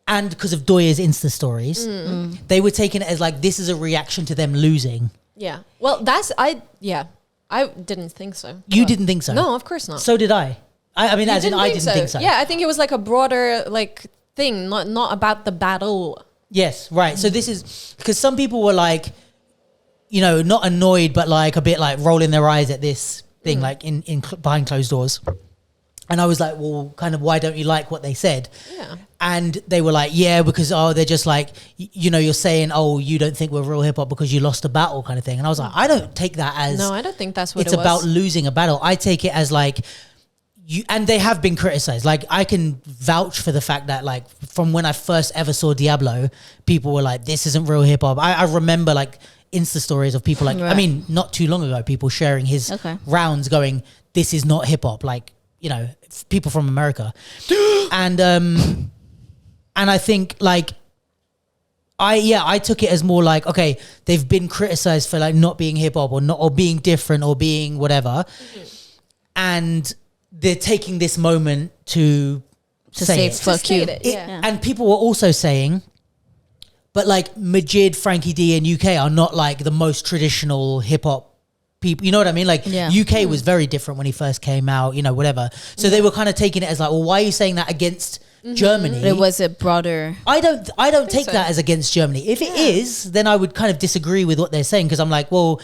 and because of Doya's Insta stories, they were taking it as like, this is a reaction to them losing. Yeah. Well, I didn't think so. You didn't think so? No, of course not. So did I. I mean, as in, I didn't think so. Yeah, I think it was like a broader like thing, not about the battle. Yes, right. So this is, because some people were like, you know, not annoyed, but like a bit like rolling their eyes at this thing, like in behind closed doors. And I was like, well, kind of, why don't you like what they said? Yeah. And they were like, yeah, because, they're just like, you know, you're saying, you don't think we're real hip hop because you lost a battle kind of thing. And I was like, I don't take that as... No, I don't think that's what it's about losing a battle. I take it as like, and they have been criticized. Like, I can vouch for the fact that like, from when I first ever saw Diablo, people were like, this isn't real hip hop. I remember like Insta stories of people like, Right. I mean, not too long ago, people sharing his rounds going, this is not hip hop. Like, you know, people from America. And I think like, I took it as more like, okay, they've been criticized for like not being hip hop or being different or being whatever. And they're taking this moment to say fuck you. And people were also saying, but like Majid, Frankie D and UK are not like the most traditional hip hop people, you know what I mean? Like UK was very different when he first came out, you know, whatever. So they were kind of taking it as like, well, why are you saying that against Germany? It was a broader... I don't take that as against Germany. If it is, then I would kind of disagree with what they're saying, because I'm like, well,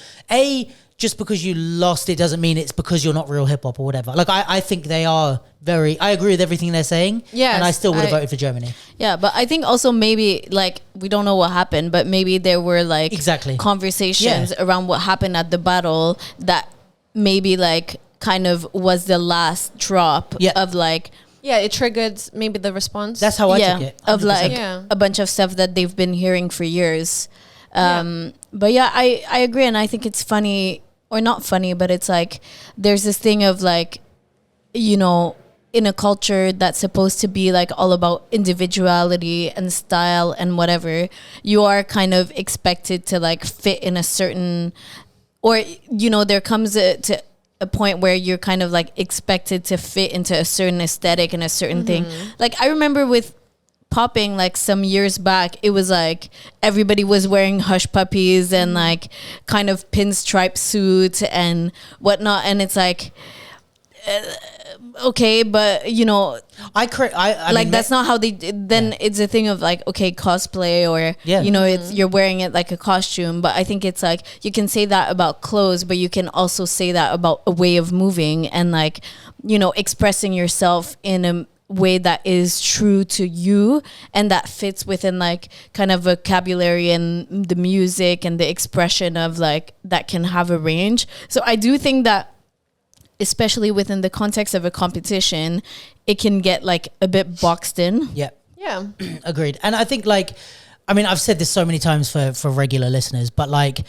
just because you lost it doesn't mean it's because you're not real hip hop or whatever. Like I think they are I agree with everything they're saying. Yes, and I still would have voted for Germany. Yeah, but I think also maybe like, we don't know what happened, but maybe there were like conversations around what happened at the battle that maybe like kind of was the last drop of like... Yeah, it triggered maybe the response. That's how I took it. 100%. Of like a bunch of stuff that they've been hearing for years. But yeah, I agree. And I think it's funny, or not funny, but it's like, there's this thing of like, you know, in a culture that's supposed to be like all about individuality and style and whatever, you are kind of expected to like fit in a certain, or, you know, there comes to a point where you're kind of like expected to fit into a certain aesthetic and a certain thing. Like I remember with popping like some years back, it was like everybody was wearing hush puppies and like kind of pinstripe suits and whatnot, and it's like okay, but you know, I like, that's not how they then it's a thing of like, okay, cosplay, or you know, it's you're wearing it like a costume. But I think it's like, you can say that about clothes, but you can also say that about a way of moving and like, you know, expressing yourself in a way that is true to you and that fits within like kind of vocabulary and the music and the expression of like that can have a range. So I do think that especially within the context of a competition, it can get like a bit boxed in. Yeah. Agreed. And I think like, I mean, I've said this so many times for regular listeners, but like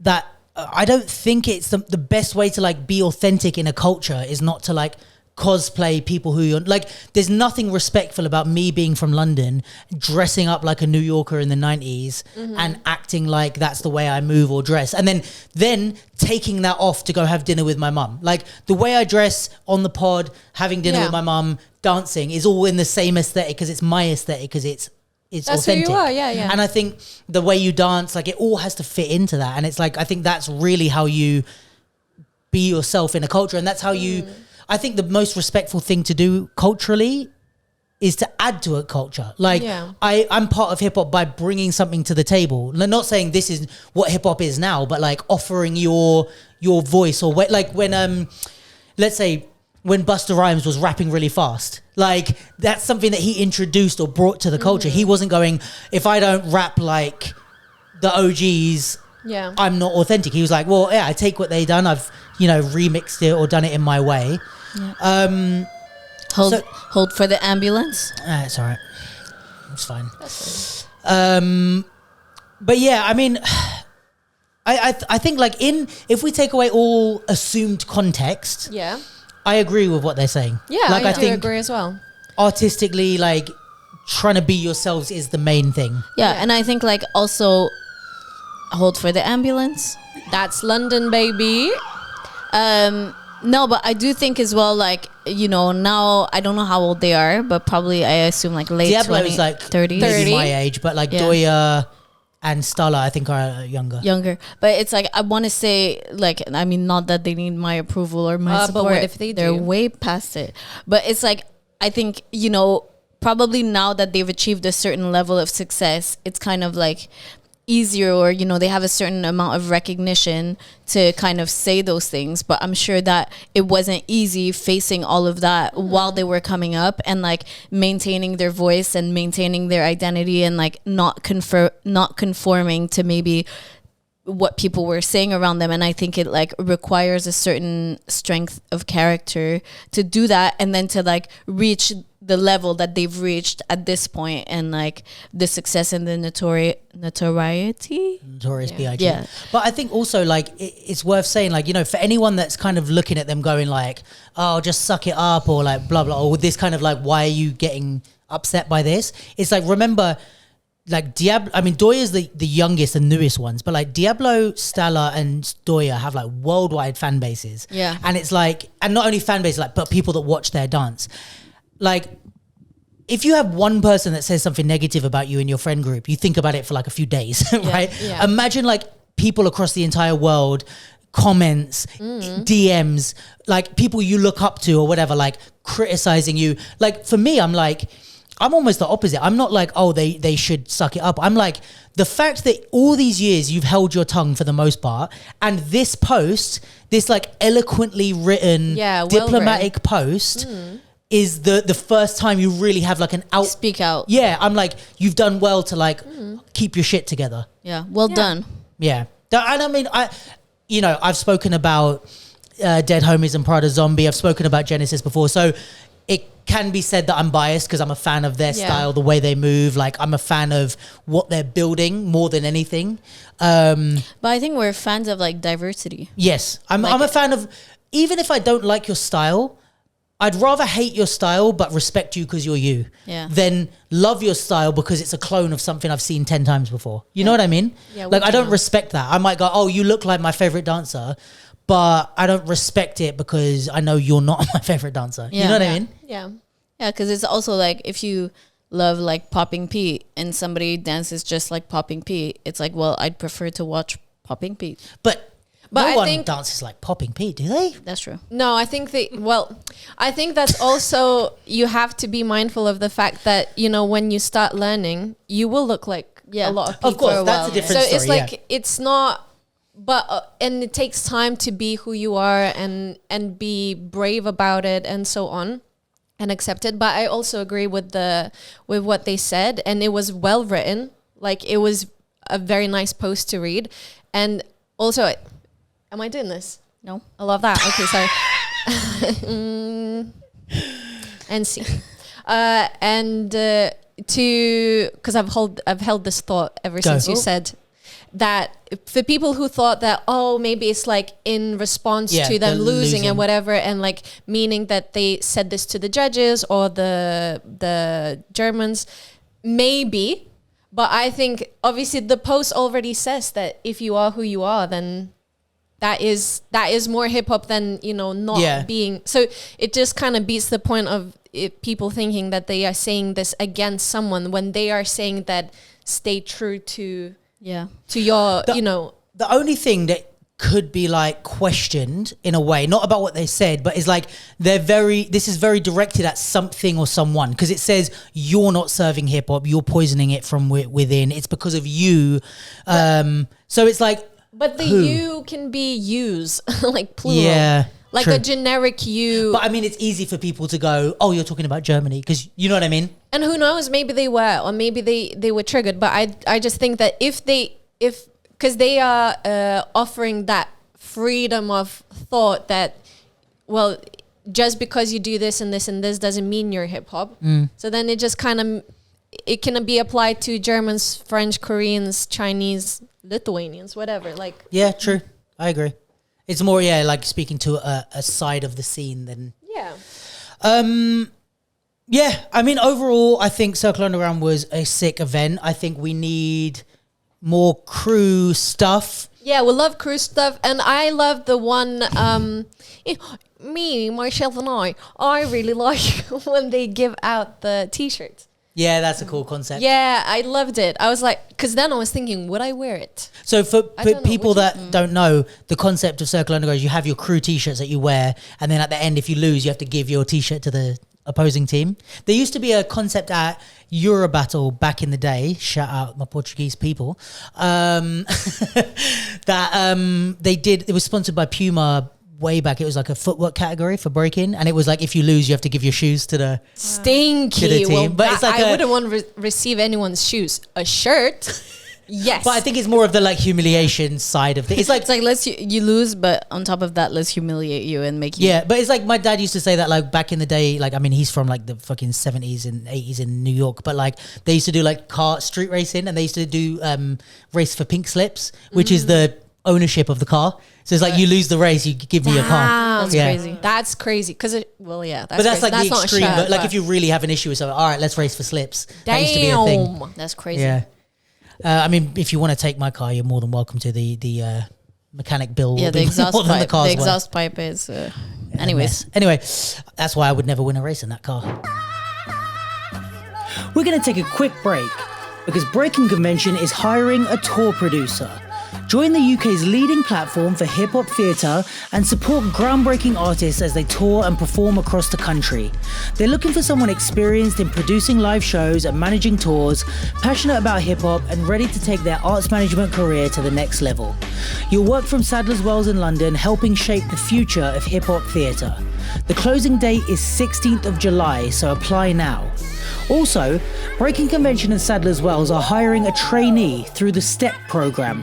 that, I don't think it's the best way to like be authentic in a culture is not to like cosplay people who you're like. There's nothing respectful about me being from London, dressing up like a New Yorker in the 90s and acting like that's the way I move or dress, and then taking that off to go have dinner with my mum. Like the way I dress on the pod, having dinner with my mum, dancing is all in the same aesthetic because it's my aesthetic, because it's that's authentic. Who you are, yeah. And I think the way you dance, like it all has to fit into that. And it's like, I think that's really how you be yourself in a culture. And that's how you, I think the most respectful thing to do culturally is to add to a culture. Like I'm part of hip hop by bringing something to the table. Not saying this is what hip hop is now, but like offering your voice, or like when, let's say, when Busta Rhymes was rapping really fast, like that's something that he introduced or brought to the culture. He wasn't going, if I don't rap like the OGs, I'm not authentic. He was like, well, I take what they done. I've, remixed it or done it in my way. Yeah. Hold for the ambulance. It's all right. It's fine. But yeah, I mean, I think like if we take away all assumed context, I agree with what they're saying. Yeah, like, I do agree as well. Artistically, like trying to be yourselves is the main thing. Yeah, and I think like also hold for the ambulance. That's London, baby. No, but I do think as well, like, now I don't know how old they are, but probably I assume like late Diablo 20, is like 30s. maybe my age, but like Doya and Stala, I think, are younger. But it's like, I want to say, like, I mean, not that they need my approval or my support. But what if they're way past it. But it's like, I think, probably now that they've achieved a certain level of success, it's kind of like easier, or they have a certain amount of recognition to kind of say those things. But I'm sure that it wasn't easy facing all of that while they were coming up, and like maintaining their voice and maintaining their identity, and like not conforming to maybe what people were saying around them. And I think it like requires a certain strength of character to do that, and then to like reach the level that they've reached at this point, and like the success and the notoriety. Notorious B.I.G. Yeah. But I think also like it's worth saying, like, for anyone that's kind of looking at them going like, oh, just suck it up, or like blah blah, or this kind of like, why are you getting upset by this? It's like, remember, like Doya's the youngest and newest ones, but like Diablo, Stella and Doya have like worldwide fan bases. Yeah. And it's like, and not only fan bases, like, but people that watch their dance. Like, if you have one person that says something negative about you in your friend group, you think about it for like a few days, right? Yeah. Imagine like people across the entire world, comments, DMs, like people you look up to or whatever, like criticizing you. Like for me, I'm almost the opposite. I'm not like, oh, they should suck it up. I'm like, the fact that all these years you've held your tongue for the most part, and this post, this like eloquently written, diplomatic post, is the first time you really have like an speak out. Yeah, I'm like, you've done well to like keep your shit together. Yeah, well done. Yeah, and I mean, I've spoken about Dead Homies and Prada Zombie. I've spoken about Genesis before, so it can be said that I'm biased because I'm a fan of their style, the way they move. Like, I'm a fan of what they're building more than anything. But I think we're fans of like diversity. Yes, I'm a fan of, even if I don't like your style, I'd rather hate your style but respect you because you're you, than love your style because it's a clone of something I've seen 10 times before. You know what I mean? Yeah, like, I don't respect that. I might go, oh, you look like my favorite dancer, but I don't respect it because I know you're not my favorite dancer. You know what I mean? Yeah. Yeah, because it's also like, if you love like Popping Pete and somebody dances just like Popping Pete, it's like, well, I'd prefer to watch Popping Pete. But no one dances like Popping Pete, do they? That's true. No, I think I think that's also, you have to be mindful of the fact that, when you start learning, you will look like a lot of people. Of course, that's a different story. So it's like, it's not, but, and it takes time to be who you are and be brave about it and so on, and accept it. But I also agree with what they said, and it was well written. Like, it was a very nice post to read. And also, am I doing this? No. I love that. Okay, sorry. And see. Because I've held this thought ever since you said that for people who thought that, oh, maybe it's like in response to them losing and whatever, and like meaning that they said this to the judges or the Germans, maybe. But I think obviously the post already says that if you are who you are, then that is more hip hop than, you know, not being. So it just kind of beats the point of people thinking that they are saying this against someone when they are saying that stay true to your, you know. The only thing that could be like questioned in a way, not about what they said, but is like this is very directed at something or someone, because it says you're not serving hip hop, you're poisoning it from within. It's because of you. So it's like, but the you can be use like plural. Yeah. Like true. a generic you. But I mean, it's easy for people to go, oh, you're talking about Germany, because you know what I mean? And who knows, maybe they were, or maybe they were triggered. But I just think that because they are offering that freedom of thought that, well, just because you do this and this and this doesn't mean you're hip hop. So then it just kind of, it can be applied to Germans, French, Koreans, Chinese, Lithuanians, whatever. Like, yeah, true. I agree. It's more, like speaking to a side of the scene than... Yeah. Yeah, I mean, overall, I think Cercle Underground was a sick event. I think we need more crew stuff. Yeah, we love crew stuff. And I love the one... me, myself and I really like when they give out the T-shirts. Yeah, that's a cool concept. Yeah, I loved it. I was like, because then I was thinking, would I wear it? So for people that don't know, the concept of Cercle Underground is you have your crew T-shirts that you wear, and then at the end, if you lose, you have to give your T-shirt to the opposing team. There used to be a concept at Eurobattle back in the day, shout out my Portuguese people, that they did, it was sponsored by Puma way back. It was like a footwork category for breaking, and it was like if you lose, you have to give your shoes to the stinky to the team. Well, but it's like I wouldn't want to receive anyone's shoes. A shirt, yes. But I think it's more of the like humiliation side of things. It's like let's you lose, but on top of that, let's humiliate you and make you. Yeah, but it's like my dad used to say that like back in the day. Like I mean, he's from like the fucking 70s and 80s in New York, but like they used to do like street racing, and they used to do race for pink slips, which is the ownership of the car. So it's like you lose the race, you give me your car. That's crazy. That's crazy. Because that's but that's crazy. like the extreme. Shirt, but like if you really have an issue with something, all right, let's race for slips. Damn. That used to be a thing. That's crazy. Yeah. I mean, if you want to take my car, you're more than welcome to. The mechanic bill. Yeah, the exhaust more than pipe. The exhaust pipe is. Anyways. Anyway, that's why I would never win a race in that car. We're going to take a quick break because Breaking Convention is hiring a tour producer. Join the UK's leading platform for hip-hop theatre and support groundbreaking artists as they tour and perform across the country. They're looking for someone experienced in producing live shows and managing tours, passionate about hip-hop and ready to take their arts management career to the next level. You'll work from Sadler's Wells in London, helping shape the future of hip-hop theatre. The closing date is 16th of July, so apply now. Also, Breaking Convention and Sadler's Wells are hiring a trainee through the STEP programme,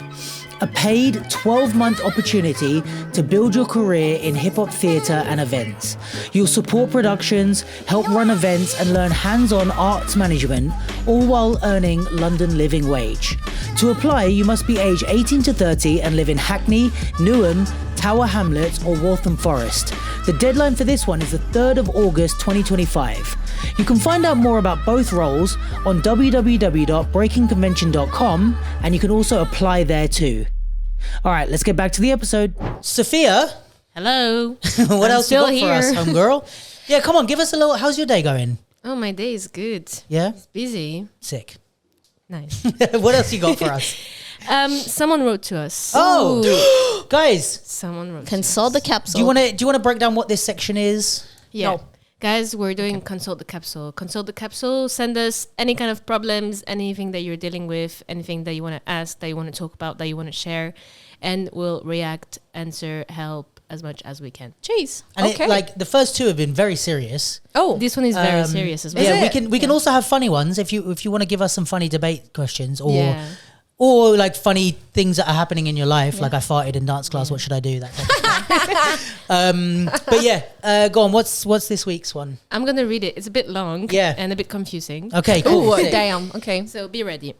a paid 12-month opportunity to build your career in hip-hop theatre and events. You'll support productions, help run events and learn hands-on arts management, all while earning London living wage. To apply, you must be aged 18 to 30 and live in Hackney, Newham, Tower Hamlets or Waltham Forest. The deadline for this one is the 3rd of August 2025. You can find out more about both roles on www.breakingconvention.com, and you can also apply there too. All right, let's get back to the episode. Sophia. Hello. What else you still got here. for us, homegirl? Yeah, come on, give us a little, how's your day going? Oh, my day is good. Yeah? It's busy. Sick. Nice. What else you got for us? Someone wrote to us. Oh, guys, Someone wrote Consult to the capsule. do you want to break down what this section is? Yeah. No. Guys, we're doing Consult the Capsule. Consult the Capsule. Send us any kind of problems, anything that you're dealing with, anything that you want to ask, that you want to talk about, that you want to share, and we'll react, answer, help as much as we can. Jeez. And Okay. like the first two have been very serious. Oh, This one is very serious as well. Yeah, we can also have funny ones if you want to give us some funny debate questions or Or like funny things that are happening in your life, like I farted in dance class. What should I do? That kind of thing. But yeah, go on. What's this week's one? I'm gonna read it. It's a bit long, and a bit confusing. Okay, cool. Ooh, damn. Okay, So be ready.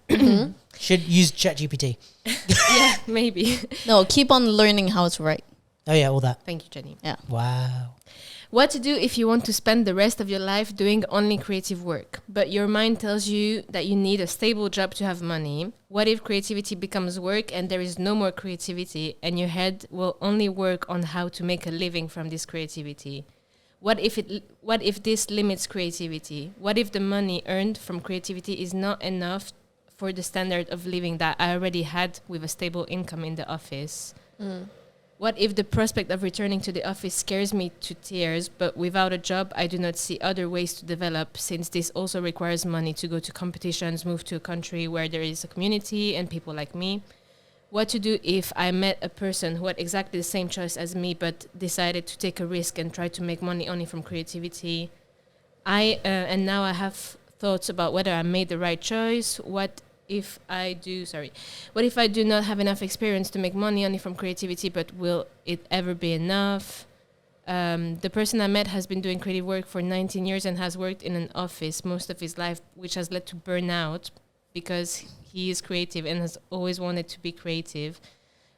Should use ChatGPT. Yeah, maybe. No, keep on learning how to write. Oh yeah, all that. Thank you, Jenny. Wow. What to do if you want to spend the rest of your life doing only creative work, but your mind tells you that you need a stable job to have money? What if creativity becomes work and there is no more creativity and your head will only work on how to make a living from this creativity? What if this limits creativity? What if the money earned from creativity is not enough for the standard of living that I already had with a stable income in the office? What if the prospect of returning to the office scares me to tears, but without a job, I do not see other ways to develop, since this also requires money to go to competitions, move to a country where there is a community and people like me? What to do if I met a person who had exactly the same choice as me, but decided to take a risk and try to make money only from creativity? And now I have thoughts about whether I made the right choice. What if I do not have enough experience to make money only from creativity, but will it ever be enough? The person I met has been doing creative work for 19 years and has worked in an office most of his life, which has led to burnout because he is creative and has always wanted to be creative.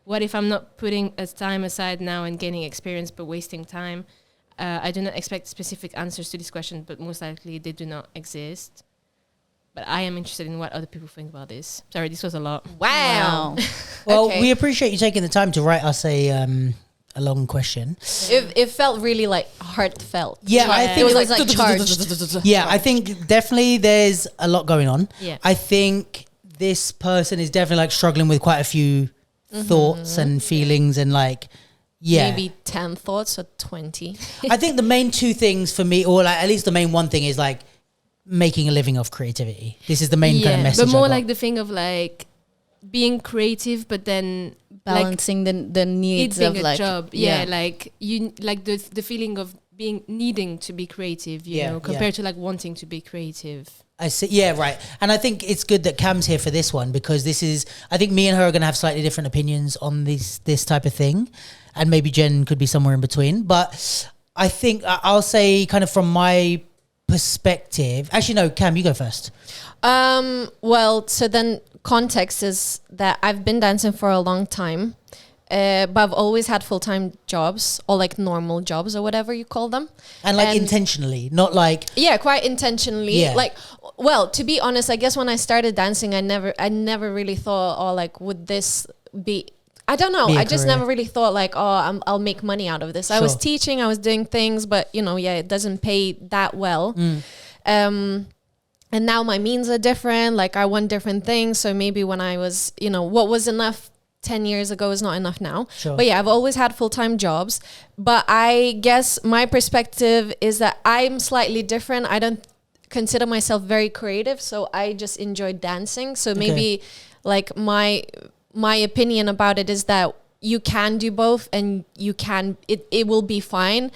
What if I'm not putting a time aside now and gaining experience but wasting time? I do not expect specific answers to this question, but most likely they do not exist. But I am interested in what other people think about this. Sorry, this was a lot. wow. Well, Okay. we appreciate you taking the time to write us a long question. It felt really like heartfelt. Yeah, I think It was like charged. Yeah, I think definitely there's a lot going on. Yeah. I think this person is definitely like struggling with quite a few thoughts and feelings and like, yeah. Maybe 10 thoughts or 20. I think the main two things for me, or like at least the main one thing is like making a living off creativity. This is the main kind of message. But more I got. like the thing of like being creative, but then Balancing the needs it of being like a job. Yeah, like you like the feeling of needing to be creative, you know, compared to like wanting to be creative. I see. Yeah, right. And I think it's good that Cam's here for this one because this is, I think me and her are going to have slightly different opinions on this type of thing. And maybe Jen could be somewhere in between. But I think I'll say kind of from my perspective. Actually, no, Cam, you go first. Well, so then context is that I've been dancing for a long time, but I've always had full-time jobs or like normal jobs or whatever you call them. And like intentionally, not like... Yeah, quite intentionally. Yeah. Like, well, to be honest, I guess when I started dancing, I never really thought, oh, like, would this be... I don't know. I just career. never really thought like, oh, I'll make money out of this. I was teaching, I was doing things, but you know, yeah, it doesn't pay that well. And now my means are different. Like I want different things. So maybe when I was, you know, what was enough 10 years ago is not enough now. Sure. But yeah, I've always had full-time jobs. But I guess my perspective is that I'm slightly different. I don't consider myself very creative. So I just enjoy dancing. So maybe like my opinion about it is that you can do both and it will be fine.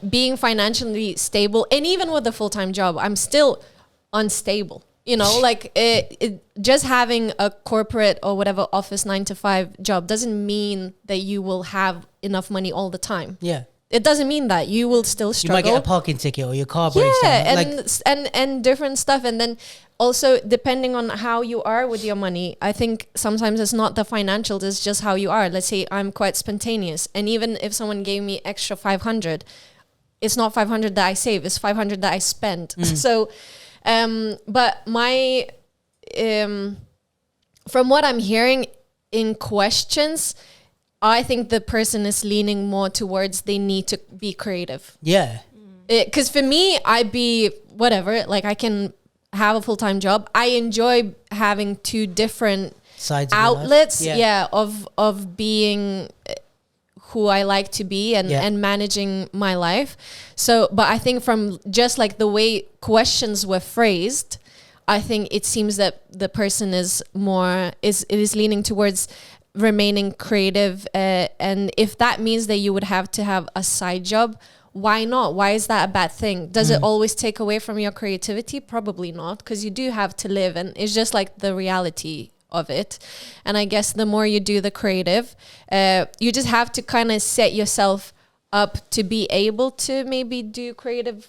Being financially stable, and even with a full-time job, I'm still unstable. You know, like just having a corporate or whatever office 9-to-5 job doesn't mean that you will have enough money all the time. Yeah. It doesn't mean that you will still struggle. You might get a parking ticket or your car breaks down. and different stuff. And then also depending on how you are with your money, I think sometimes it's not the financials, it's just how you are. Let's say I'm quite spontaneous. And even if someone gave me extra 500, it's not 500 that I save, it's 500 that I spend. So, but my, from what I'm hearing in questions, I think the person is leaning more towards they need to be creative. Yeah. Because for me, I'd be whatever. Like I can have a full-time job. I enjoy having two different Sides of outlets. your life. Of being who I like to be and managing my life. So, but I think from just like the way questions were phrased, I think it seems that the person is leaning towards remaining creative, and if that means that you would have to have a side job, why not? Why is that a bad thing? Does it always take away from your creativity? Probably not, because you do have to live, and it's just like the reality of it. And I guess the more you do the creative, you just have to kind of set yourself up to be able to maybe do creative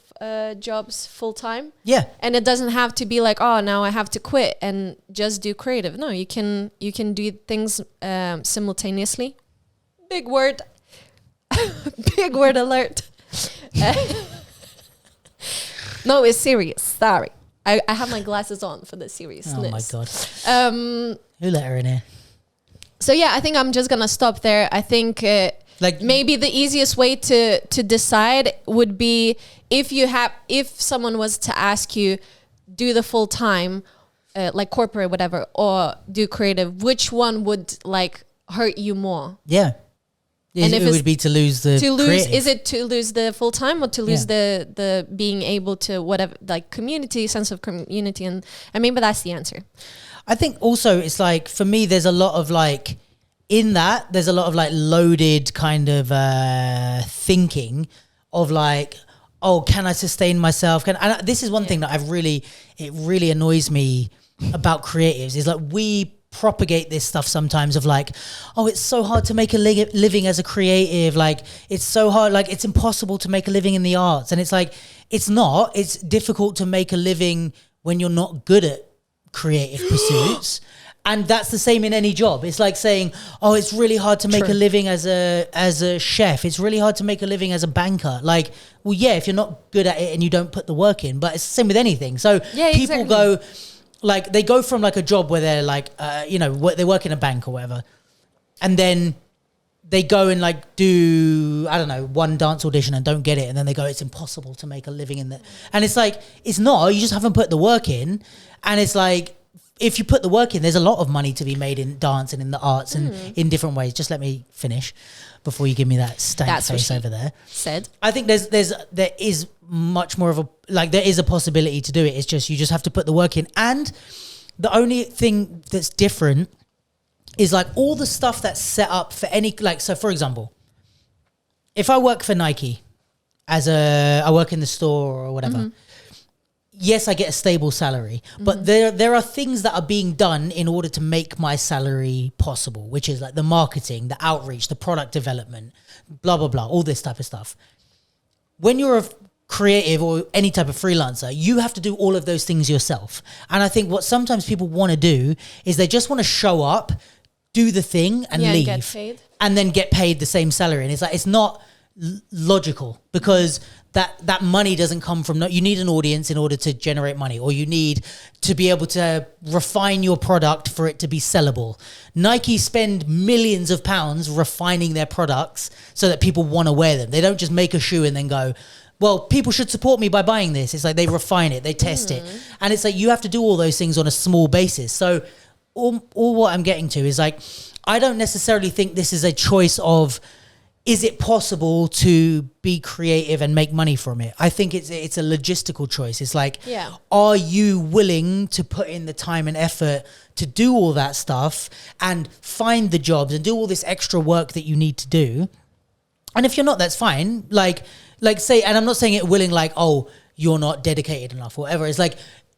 jobs full time. Yeah. And it doesn't have to be like, oh, now I have to quit and just do creative. No, you can do things simultaneously. Big word. Big word alert. No, it's serious. Sorry. I have my glasses on for the seriousness. Oh my God. Who let her in here? So yeah, I think I'm just gonna stop there. I think maybe the easiest way to decide would be if someone was to ask you, do the full time, like corporate, whatever, or do creative, which one would like hurt you more? Yeah. And it would be to lose the creative. Is it to lose the full time or to lose the being able to whatever, like sense of community, and maybe that's the answer. I think also it's like, for me, there's a lot of like, in that, there's a lot of like loaded kind of thinking of like, oh, can I sustain myself? And this is one thing that it really annoys me about creatives, is like we propagate this stuff sometimes of like, oh, it's so hard to make a living as a creative, like it's so hard, like it's impossible to make a living in the arts. And it's like, it's not, it's difficult to make a living when you're not good at creative pursuits. And that's the same in any job. It's like saying, oh, it's really hard to make a living as a chef. It's really hard to make a living as a banker. Like, well, yeah, if you're not good at it and you don't put the work in, but it's the same with anything. So people go, like, they go from like a job where they're like, they work in a bank or whatever. And then they go and like do, I don't know, one dance audition and don't get it. And then they go, it's impossible to make a living in that. And it's like, it's not, you just haven't put the work in. And it's like, if you put the work in, there's a lot of money to be made in dance and in the arts and in different ways. Just let me finish before you give me that stank face over there. Said. I think there is much more of a, like, there is a possibility to do it. It's just, you just have to put the work in. And the only thing that's different is like all the stuff that's set up for any, like, so for example, if I work for Nike I work in the store or whatever, yes, I get a stable salary, but there are things that are being done in order to make my salary possible, which is like the marketing, the outreach, the product development, blah, blah, blah, all this type of stuff. When you're a creative or any type of freelancer, you have to do all of those things yourself. And I think what sometimes people want to do is they just want to show up, do the thing and leave. Get paid. And then get paid the same salary. And it's like, it's not logical, because that money doesn't come from, you need an audience in order to generate money, or you need to be able to refine your product for it to be sellable. Nike spend millions of pounds refining their products so that people want to wear them. They don't just make a shoe and then go, well, people should support me by buying this. It's like they refine it, they test it. And it's like you have to do all those things on a small basis. So all what I'm getting to is like, I don't necessarily think this is a choice of, is it possible to be creative and make money from it? I think it's a logistical choice. It's like, are you willing to put in the time and effort to do all that stuff and find the jobs and do all this extra work that you need to do? And if you're not, that's fine. Like say, and I'm not saying it willing, like, oh, you're not dedicated enough or whatever. It's like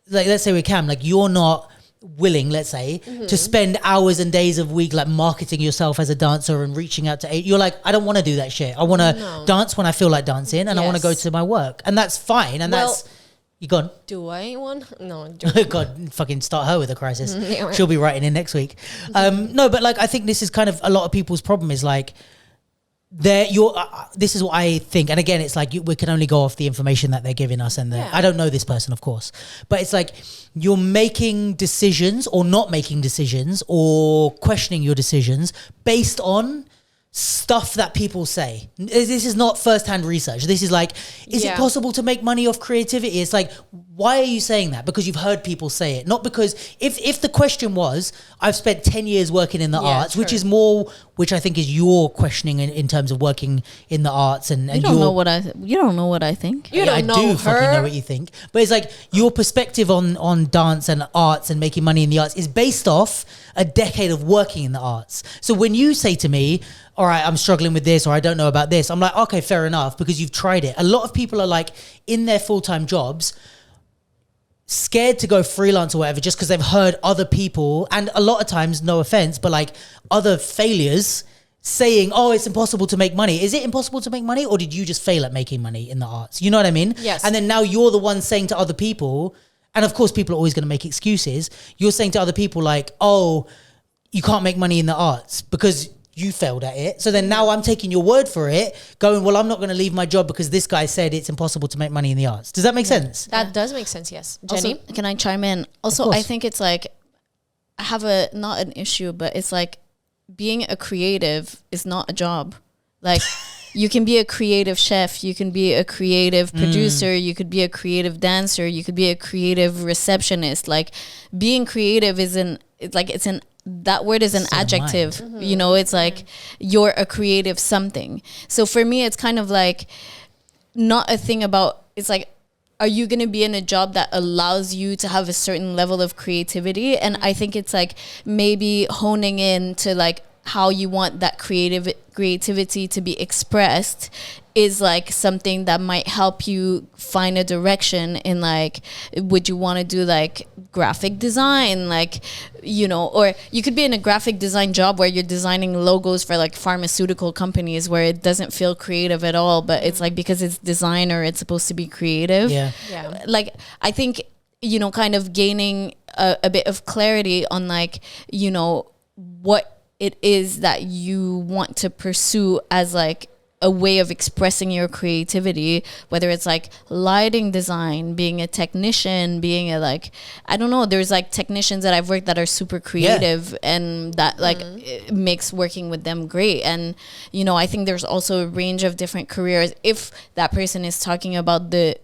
let's say with Cam, like you're not willing, let's say, to spend hours and days of week like marketing yourself as a dancer and reaching out to you're like, I don't want to do that shit. I want to dance when I feel like dancing, and I want to go to my work, and that's fine. And that's you gone. Do I want? No. God, fucking start her with a crisis. She'll be writing in next week. No, but like I think this is kind of a lot of people's problem is like, this is what I think, and again, it's like we can only go off the information that they're giving us, and I don't know this person, of course, but it's like you're making decisions or not making decisions or questioning your decisions based on stuff that people say. This is not first-hand research. This is like, is it possible to make money off creativity? It's like, why are you saying that? Because you've heard people say it, not because if the question was, I've spent 10 years working in the arts, which is more, which I think is your questioning in terms of working in the arts, and you don't know what I think. You don't know I do her. fucking know what you think, but it's like your perspective on dance and arts and making money in the arts is based off a decade of working in the arts. So when you say to me, all right, I'm struggling with this, or I don't know about this, I'm like, okay, fair enough, because you've tried it. A lot of people are like in their full-time jobs scared to go freelance or whatever just because they've heard other people, and a lot of times, no offense, but like other failures saying, oh, it's impossible to make money. Is it impossible to make money, or did you just fail at making money in the arts? You know what I mean? Yes. And then now you're the one saying to other people, and of course people are always going to make excuses. You're saying to other people like, oh, you can't make money in the arts because you failed at it. So then now I'm taking your word for it, going, well, I'm not going to leave my job because this guy said it's impossible to make money in the arts. Does that make sense? That does make sense, yes. Jenny? Also, can I chime in? Also, I think it's like, I have not an issue, but it's like being a creative is not a job. Like, you can be a creative chef, you can be a creative producer, you could be a creative dancer, you could be a creative receptionist. Like, being creative that word is an adjective. You know, it's like you're a creative something. So for me, it's kind of like not a thing about, it's like, are you going to be in a job that allows you to have a certain level of creativity? And I think it's like maybe honing in to like how you want that creativity to be expressed is like something that might help you find a direction in like, would you want to do like graphic design, like, you know, or you could be in a graphic design job where you're designing logos for like pharmaceutical companies where it doesn't feel creative at all, but it's like because it's design or it's supposed to be creative. Yeah. Like, I think, you know, kind of gaining a bit of clarity on like, you know, what it is that you want to pursue as like a way of expressing your creativity, whether it's like lighting design, being a technician, being a like, I don't know, there's like technicians that I've worked that are super creative and that like it makes working with them great. And, you know, I think there's also a range of different careers. If that person is talking about the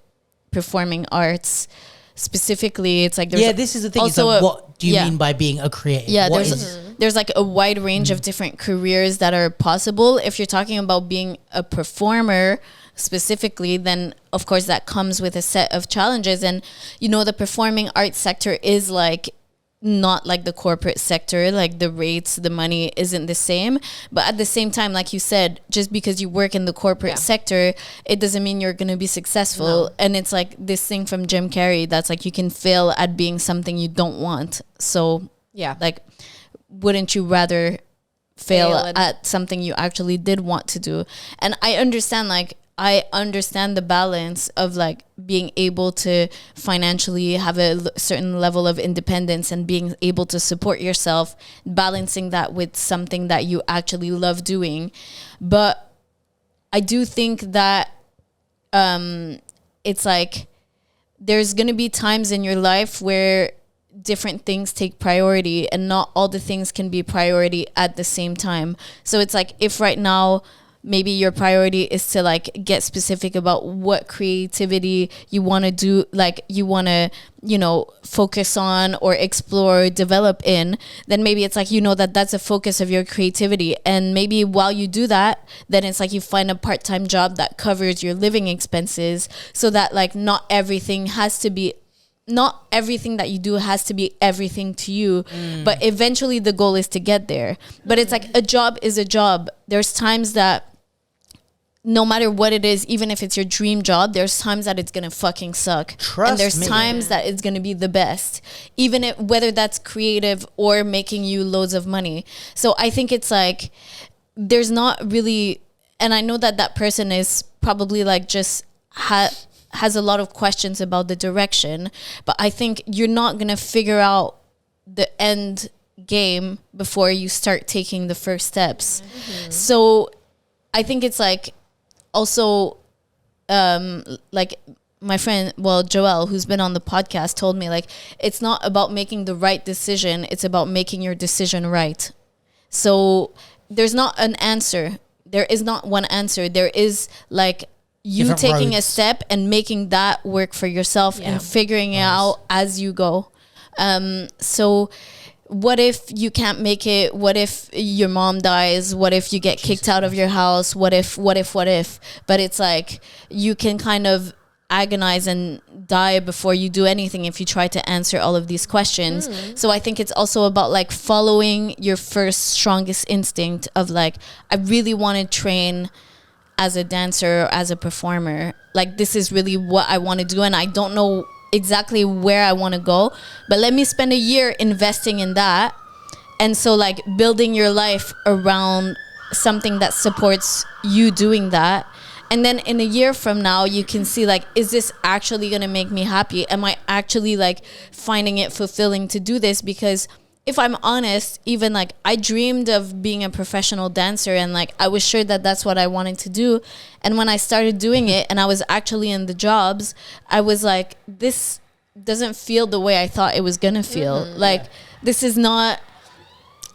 performing arts specifically, it's like there's this is the thing. also Like, what do you mean by being a creative? Yeah, What there's like a wide range of different careers that are possible. If you're talking about being a performer specifically, then of course that comes with a set of challenges. And, you know, the performing arts sector is like not like the corporate sector, like the rates, the money isn't the same. But at the same time, like you said, just because you work in the corporate sector, it doesn't mean you're going to be successful. And it's like this thing from Jim Carrey that's like, you can fail at being something you don't want. So like, wouldn't you rather fail at something you actually did want to do? And I understand the balance of like being able to financially have a certain level of independence and being able to support yourself, balancing that with something that you actually love doing. But I do think that it's like there's going to be times in your life where different things take priority and not all the things can be priority at the same time. So it's like, if right now maybe your priority is to like get specific about what creativity you want to do, like you want to, you know, focus on or explore, develop in, then maybe it's like, you know, that's a focus of your creativity. And maybe while you do that, then it's like you find a part-time job that covers your living expenses, so that like not everything that you do has to be everything to you, but eventually the goal is to get there. But it's like a job is a job. There's times that no matter what it is, even if it's your dream job, there's times that it's gonna fucking suck. And there's times that it's gonna be the best, even if, whether that's creative or making you loads of money. So I think it's like, there's not really, and I know that person is probably like just has a lot of questions about the direction, but I think you're not going to figure out the end game before you start taking the first steps. So I think it's like also like my friend, Joelle, who's been on the podcast, told me like, it's not about making the right decision, it's about making your decision right. So there's not an answer. There is not one answer. There is like you different taking roads. A step and making that work for yourself and figuring it out as you go. So what if you can't make it? What if your mom dies? What if you get kicked out of your house? What if? But it's like you can kind of agonize and die before you do anything if you try to answer all of these questions. So I think it's also about like following your first strongest instinct of like, I really want to train as a dancer, as a performer. Like, this is really what I want to do, and I don't know exactly where I want to go, but let me spend a year investing in that. And so like building your life around something that supports you doing that. And then in a year from now, you can see like, is this actually going to make me happy? Am I actually like finding it fulfilling to do this? Because if I'm honest, even like I dreamed of being a professional dancer, and like I was sure that that's what I wanted to do. And when I started doing it and I was actually in the jobs, I was like, this doesn't feel the way I thought it was going to feel. Like this is not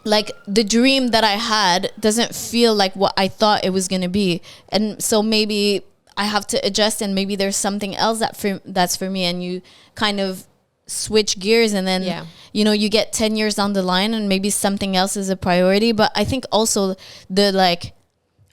like the dream that I had doesn't feel like what I thought it was going to be. And so maybe I have to adjust, and maybe there's something else that's for me. And you kind of switch gears, and then, you know, you get 10 years down the line and maybe something else is a priority. But I think also the like,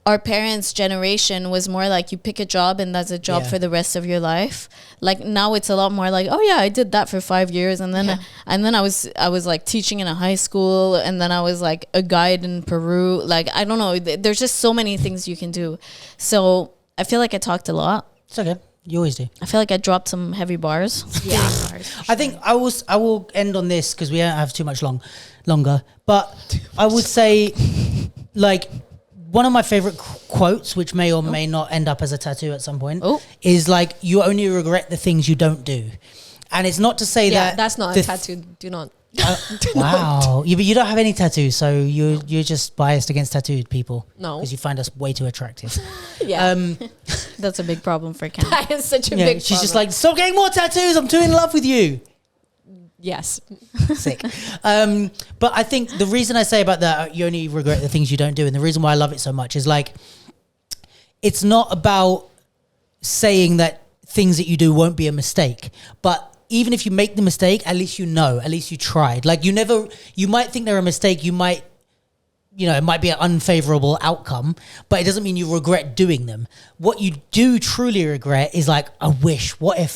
our parents' generation was more like you pick a job and that's a job for the rest of your life. Like now it's a lot more like, oh yeah, I did that for 5 years, and then I was like teaching in a high school, and then I was like a guide in Peru. Like I don't know, there's just so many things you can do. So I feel like I talked a lot. It's okay. You always do. I feel like I dropped some heavy bars. Yeah. I think I will end on this because we don't have too much longer. But I would say, like, one of my favorite quotes, which may or may not end up as a tattoo at some point, is like, you only regret the things you don't do. And it's not to say that that's not a tattoo. Do not. Wow. But you don't have any tattoos, so you're just biased against tattooed people. No. Because you find us way too attractive. Yeah. That's a big problem for Ken. That is such a big problem. She's just like, stop getting more tattoos. I'm too in love with you. Yes. Sick. But I think the reason I say about that, you only regret the things you don't do, and the reason why I love it so much is like, it's not about saying that things that you do won't be a mistake, but even if you make the mistake, at least you know, at least you tried. Like you might think they're a mistake, you might, you know, it might be an unfavorable outcome, but it doesn't mean you regret doing them. What you do truly regret is like, I wish, what if?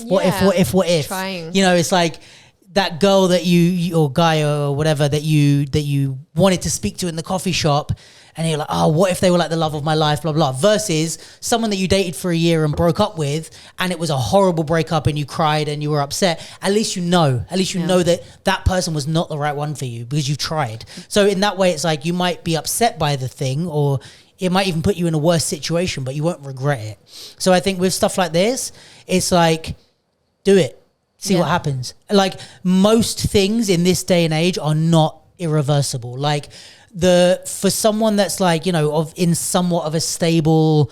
Trying. You know, it's like that girl that you or guy or whatever that you wanted to speak to in the coffee shop, and you're like, oh, what if they were like the love of my life, blah, blah, versus someone that you dated for a year and broke up with, and it was a horrible breakup and you cried and you were upset. At least you know that that person was not the right one for you because you've tried. So in that way, it's like, you might be upset by the thing, or it might even put you in a worse situation, but you won't regret it. So I think with stuff like this, it's like, do it. See what happens. Like most things in this day and age are not irreversible. Like for someone that's like, you know, in somewhat of a stable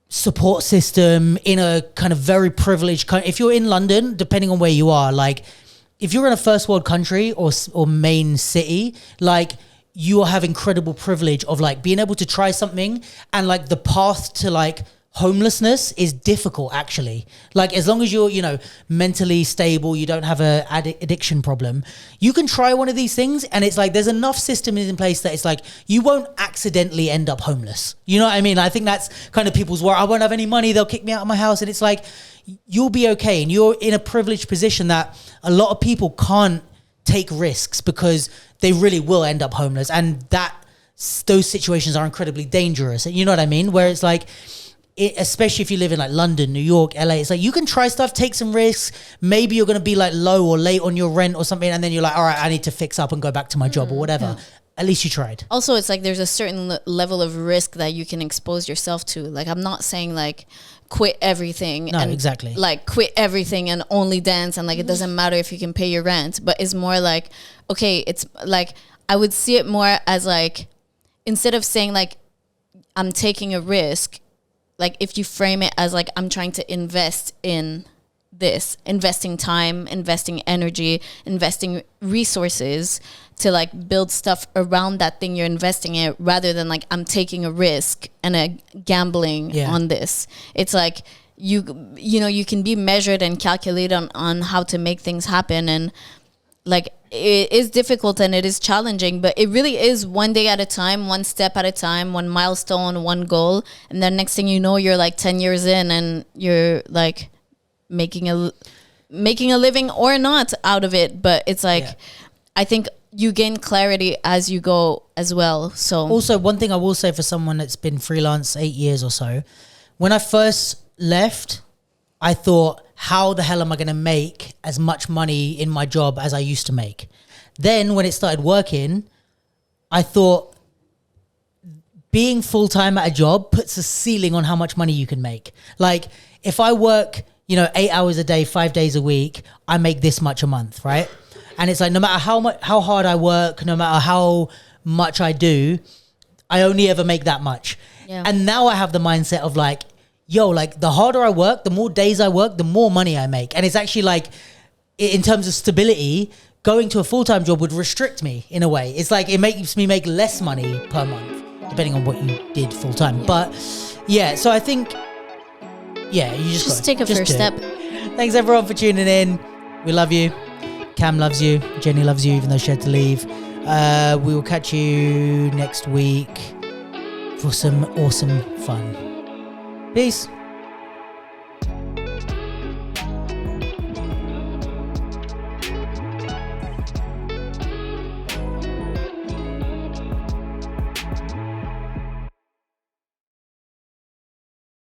support system in a kind of very privileged country. If you're in London, depending on where you are, like if you're in a first world country or main city, like you have incredible privilege of like being able to try something, and like the path to like homelessness is difficult actually. Like as long as you're, you know, mentally stable, you don't have a addiction problem, you can try one of these things, and it's like there's enough systems in place that it's like you won't accidentally end up homeless. You know what I mean? I think that's kind of people's worry. I won't have any money, they'll kick me out of my house. And it's like, you'll be okay, and you're in a privileged position that a lot of people can't take risks because they really will end up homeless, and those situations are incredibly dangerous. You know what I mean? Where it's like, especially if you live in like London, New York, LA, it's like you can try stuff, take some risks. Maybe you're going to be like low or late on your rent or something, and then you're like, all right, I need to fix up and go back to my job or whatever. At least you tried. Also, it's like there's a certain level of risk that you can expose yourself to. Like I'm not saying like quit everything. No, exactly. Like quit everything and only dance, and like it doesn't matter if you can pay your rent. But it's more like, okay, it's like I would see it more as like, instead of saying like I'm taking a risk, like if you frame it as like I'm trying to invest in this, investing time, investing energy, investing resources to like build stuff around that thing you're investing in, rather than like I'm taking a risk and a gambling on this. It's like you know, you can be measured and calculate on how to make things happen, and like it is difficult and it is challenging, but it really is one day at a time, one step at a time, one milestone, one goal. And then next thing you know, you're like 10 years in and you're like making a living or not out of it. But it's like, I think you gain clarity as you go as well. So also one thing I will say for someone that's been freelance 8 years or so, when I first left, I thought how the hell am I going to make as much money in my job as I used to make? Then when it started working, I thought being full-time at a job puts a ceiling on how much money you can make. Like if I work, 8 hours a day, 5 days a week, I make this much a month, right? And it's like, no matter how hard I work, no matter how much I do, I only ever make that much. Yeah. And now I have the mindset of like, the harder I work, the more days I work, the more money I make. And it's actually like, in terms of stability, going to a full-time job would restrict me in a way. It's like, it makes me make less money per month, depending on what you did full-time. Yeah. But yeah, so I think, you just take a first step. Thanks everyone for tuning in. We love you. Cam loves you. Jenny loves you, even though she had to leave. We will catch you next week for some awesome fun. Peace.